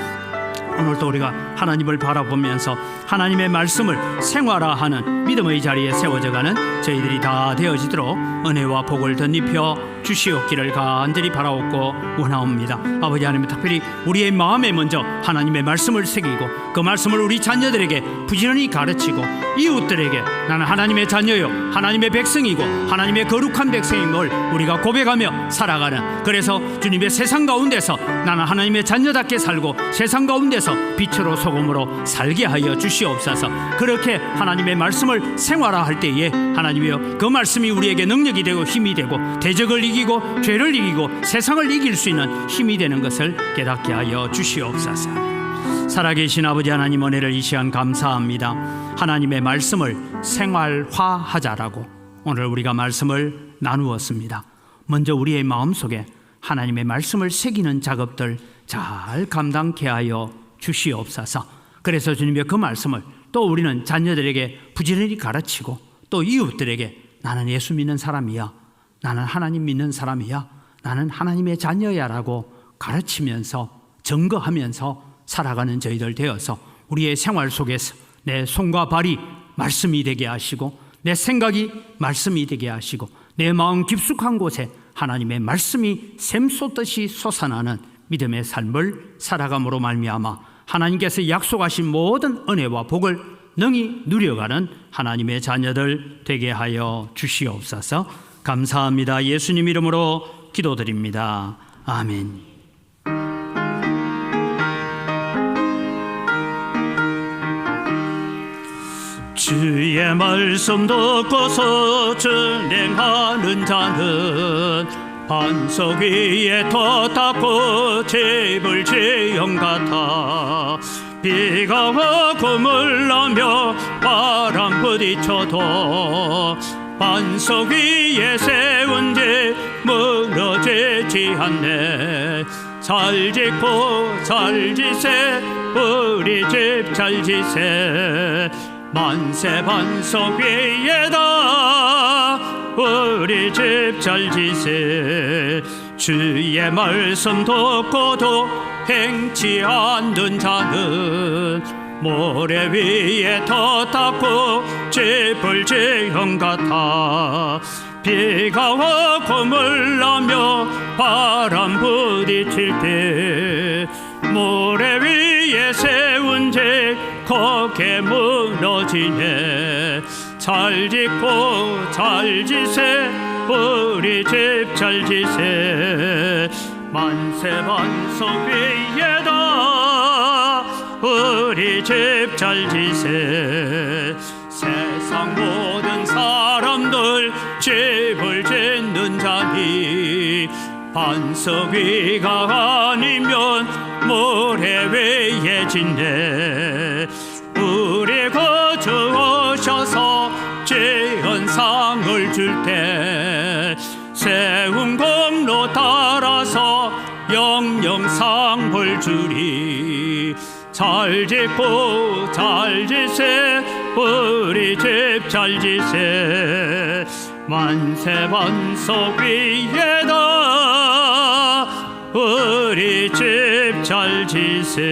오늘도 우리가 하나님을 바라보면서 하나님의 말씀을 생활화하는 믿음의 자리에 세워져가는 저희들이 다 되어지도록 은혜와 복을 덧입혀 주시옵기를 간절히 바라옵고 원하옵니다. 아버지 하나님, 특별히 우리의 마음에 먼저 하나님의 말씀을 새기고 그 말씀을 우리 자녀들에게 부지런히 가르치고 이웃들에게 나는 하나님의 자녀요 하나님의 백성이고 하나님의 거룩한 백성임을 우리가 고백하며 살아가는, 그래서 주님의 세상 가운데서 나는 하나님의 자녀답게 살고 세상 가운데서 빛으로 소금으로 살게 하여 주시옵소서. 그렇게 하나님의 말씀을 생활화할 때에 하나님이여 그 말씀이 우리에게 능력이 되고 힘이 되고 대적을 이기고 죄를 이기고 세상을 이길 수 있는 힘이 되는 것을 깨닫게 하여 주시옵소서. 살아계신 아버지 하나님, 은혜를 이 시간 감사합니다. 하나님의 말씀을 생활화하자라고 오늘 우리가 말씀을 나누었습니다. 먼저 우리의 마음속에 하나님의 말씀을 새기는 작업들 잘 감당케 하여 주시옵소서. 그래서 주님의 그 말씀을 또 우리는 자녀들에게 부지런히 가르치고 또 이웃들에게 나는 예수 믿는 사람이야, 나는 하나님 믿는 사람이야, 나는 하나님의 자녀야 라고 가르치면서 증거하면서 살아가는 저희들 되어서 우리의 생활 속에서 내 손과 발이 말씀이 되게 하시고 내 생각이 말씀이 되게 하시고 내 마음 깊숙한 곳에 하나님의 말씀이 샘솟듯이 솟아나는 믿음의 삶을 살아감으로 말미암아 하나님께서 약속하신 모든 은혜와 복을 능히 누려가는 하나님의 자녀들 되게 하여 주시옵소서. 감사합니다. 예수님 이름으로 기도드립니다. 아멘. 주의 말씀 듣고서 준행하는 자는 반석 위에 터 닦고 집을 지은 같아 비가 오고 물나며 바람 부딪혀도 반석 위에 세운 집 무너지지 않네. 잘 짓고 잘 지세 우리 집 잘 지세 만세 반석 위에다 우리 집 잘 지세. 주의 말씀 듣고도 행치 않는 자는 모래 위에 터 닦고 집을 지은 같아 비가 오고 물나며 바람 부딪힐 때 모래 위에 세운 집 거기에 무너지네. 잘 짓고 잘 지세 우리 집 잘 지세 만세 반석 위에다 우리 집 잘 지세. 세상 모든 사람들 집을 짓는 자니 반석 위가 아니면 모래 위에 짓네. 우리 거주 오셔서 지은 상을 줄 때 세운 공로 따라서 영영 상을 주리. 잘 짓고 잘 지세 우리 집 잘 지세 만세 반석 위에다 우리 집 잘 지세.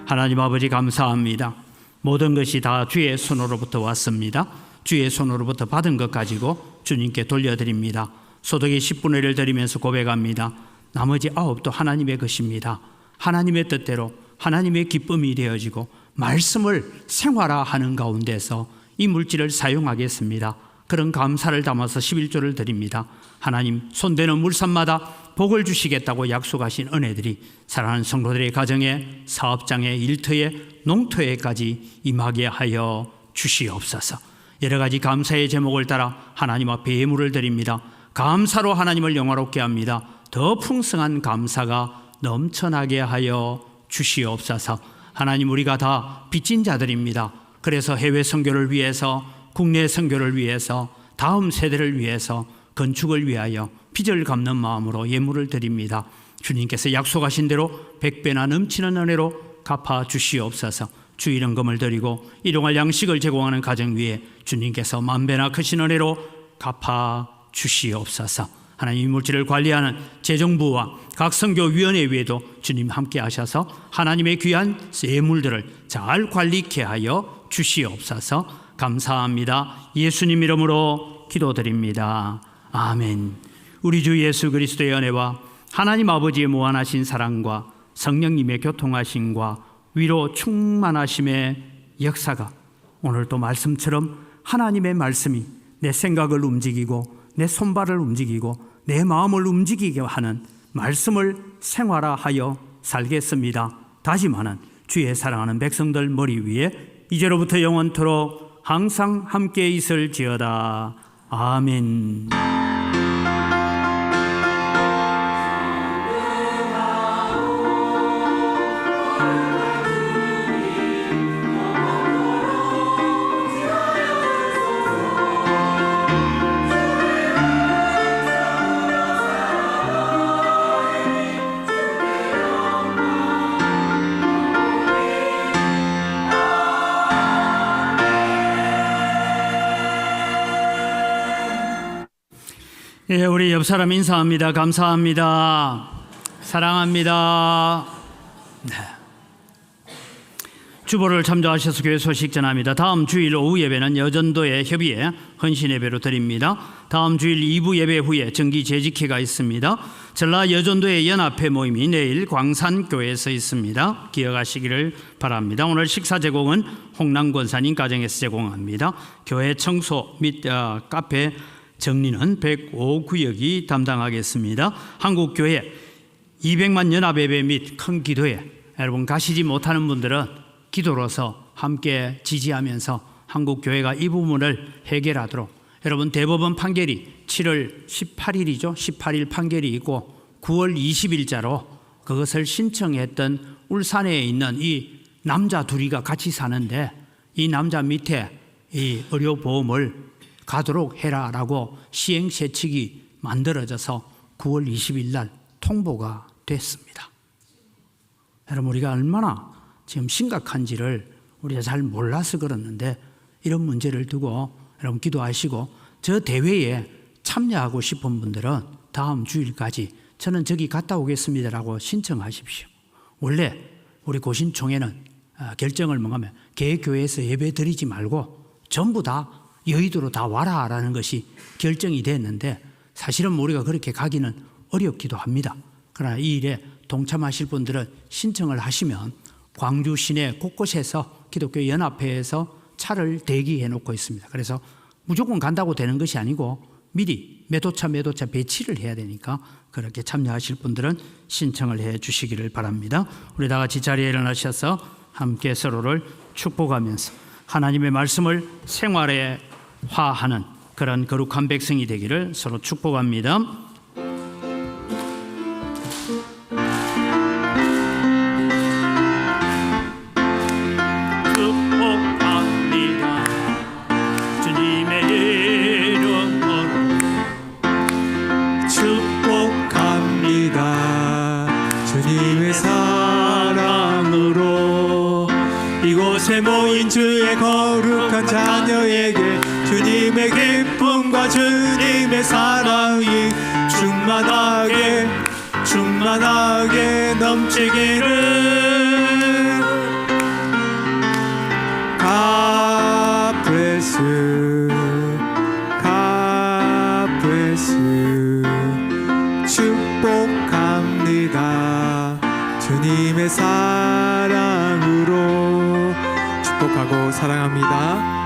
하나님 아버지 감사합니다. 모든 것이 다 주의 손으로부터 왔습니다. 주의 손으로부터 받은 것 가지고 주님께 돌려드립니다. 소득의 10분의 1을 드리면서 고백합니다. 나머지 9도 하나님의 것입니다. 하나님의 뜻대로 하나님의 기쁨이 되어지고 말씀을 생활화하는 가운데서 이 물질을 사용하겠습니다. 그런 감사를 담아서 11조를 드립니다. 하나님 손대는 물산마다 복을 주시겠다고 약속하신 은혜들이 사랑하는 성도들의 가정에 사업장에 일터에 농토에까지 임하게 하여 주시옵소서. 여러 가지 감사의 제목을 따라 하나님 앞에 예물을 드립니다. 감사로 하나님을 영화롭게 합니다. 더 풍성한 감사가 넘쳐나게 하여 주시옵소서. 하나님 우리가 다 빚진 자들입니다. 그래서 해외 선교를 위해서 국내 선교를 위해서 다음 세대를 위해서 건축을 위하여 빚을 갚는 마음으로 예물을 드립니다. 주님께서 약속하신 대로 100배나 넘치는 은혜로 갚아 주시옵소서. 주일헌금을 드리고 일용할 양식을 제공하는 가정 위에 주님께서 만배나 크신 은혜로 갚아 주시옵소서. 하나님 물질을 관리하는 재정부와 각 선교위원회 위에도 주님 함께 하셔서 하나님의 귀한 예물들을 잘 관리케 하여 주시옵소서. 감사합니다. 예수님 이름으로 기도드립니다. 아멘. 우리 주 예수 그리스도의 은혜와 하나님 아버지의 무한하신 사랑과 성령님의 교통하심과 위로 충만하심의 역사가 오늘도 말씀처럼 하나님의 말씀이 내 생각을 움직이고 내 손발을 움직이고 내 마음을 움직이게 하는 말씀을 생활화하여 살겠습니다. 다짐하는 주의 사랑하는 백성들 머리 위에 이제로부터 영원토록 항상 함께 있을지어다. 아멘. 예, 우리 옆 사람 인사합니다. 감사합니다. 사랑합니다. 네. 주보를 참조하셔서 교회 소식 전합니다. 다음 주일 오후 예배는 여전도의 협의회 헌신 예배로 드립니다. 다음 주일 2부 예배 후에 정기 재직회가 있습니다. 전라 여전도의 연합회 모임이 내일 광산교회에서 있습니다. 기억하시기를 바랍니다. 오늘 식사 제공은 홍남 권사님 가정에서 제공합니다. 교회 청소 및 카페 정리는 105구역이 담당하겠습니다. 한국교회 200만 연합예배 및 큰 기도회, 여러분 가시지 못하는 분들은 기도로서 함께 지지하면서 한국교회가 이 부분을 해결하도록, 여러분 대법원 판결이 7월 18일이죠. 18일 판결이 있고 9월 20일자로 그것을 신청했던 울산에 있는 이 남자 둘이가 같이 사는데 이 남자 밑에 이 의료보험을 가도록 해라라고 시행세칙이 만들어져서 9월 20일 날 통보가 됐습니다. 여러분 우리가 얼마나 지금 심각한지를 우리가 잘 몰라서 그러는데, 이런 문제를 두고 여러분 기도하시고, 저 대회에 참여하고 싶은 분들은 다음 주일까지 저는 저기 갔다 오겠습니다라고 신청하십시오. 원래 우리 고신총회는 결정을 뭐냐면 개교회에서 예배 드리지 말고 전부 다 여의도로 다 와라라는 것이 결정이 됐는데, 사실은 우리가 그렇게 가기는 어렵기도 합니다. 그러나 이 일에 동참하실 분들은 신청을 하시면 광주 시내 곳곳에서 기독교 연합회에서 차를 대기해 놓고 있습니다. 그래서 무조건 간다고 되는 것이 아니고 미리 매도차 배치를 해야 되니까 그렇게 참여하실 분들은 신청을 해 주시기를 바랍니다. 우리 다 같이 자리에 일어나셔서 함께 서로를 축복하면서 하나님의 말씀을 생활화하는 그런 거룩한 백성이 되기를 서로 축복합니다. 이곳에 모인 주의 거룩한 자녀에게 주님의 기쁨과 주님의 사랑이 충만하게 넘치기를. God bless you. 축복합니다. 주님의 사랑으로 축복하고 사랑합니다.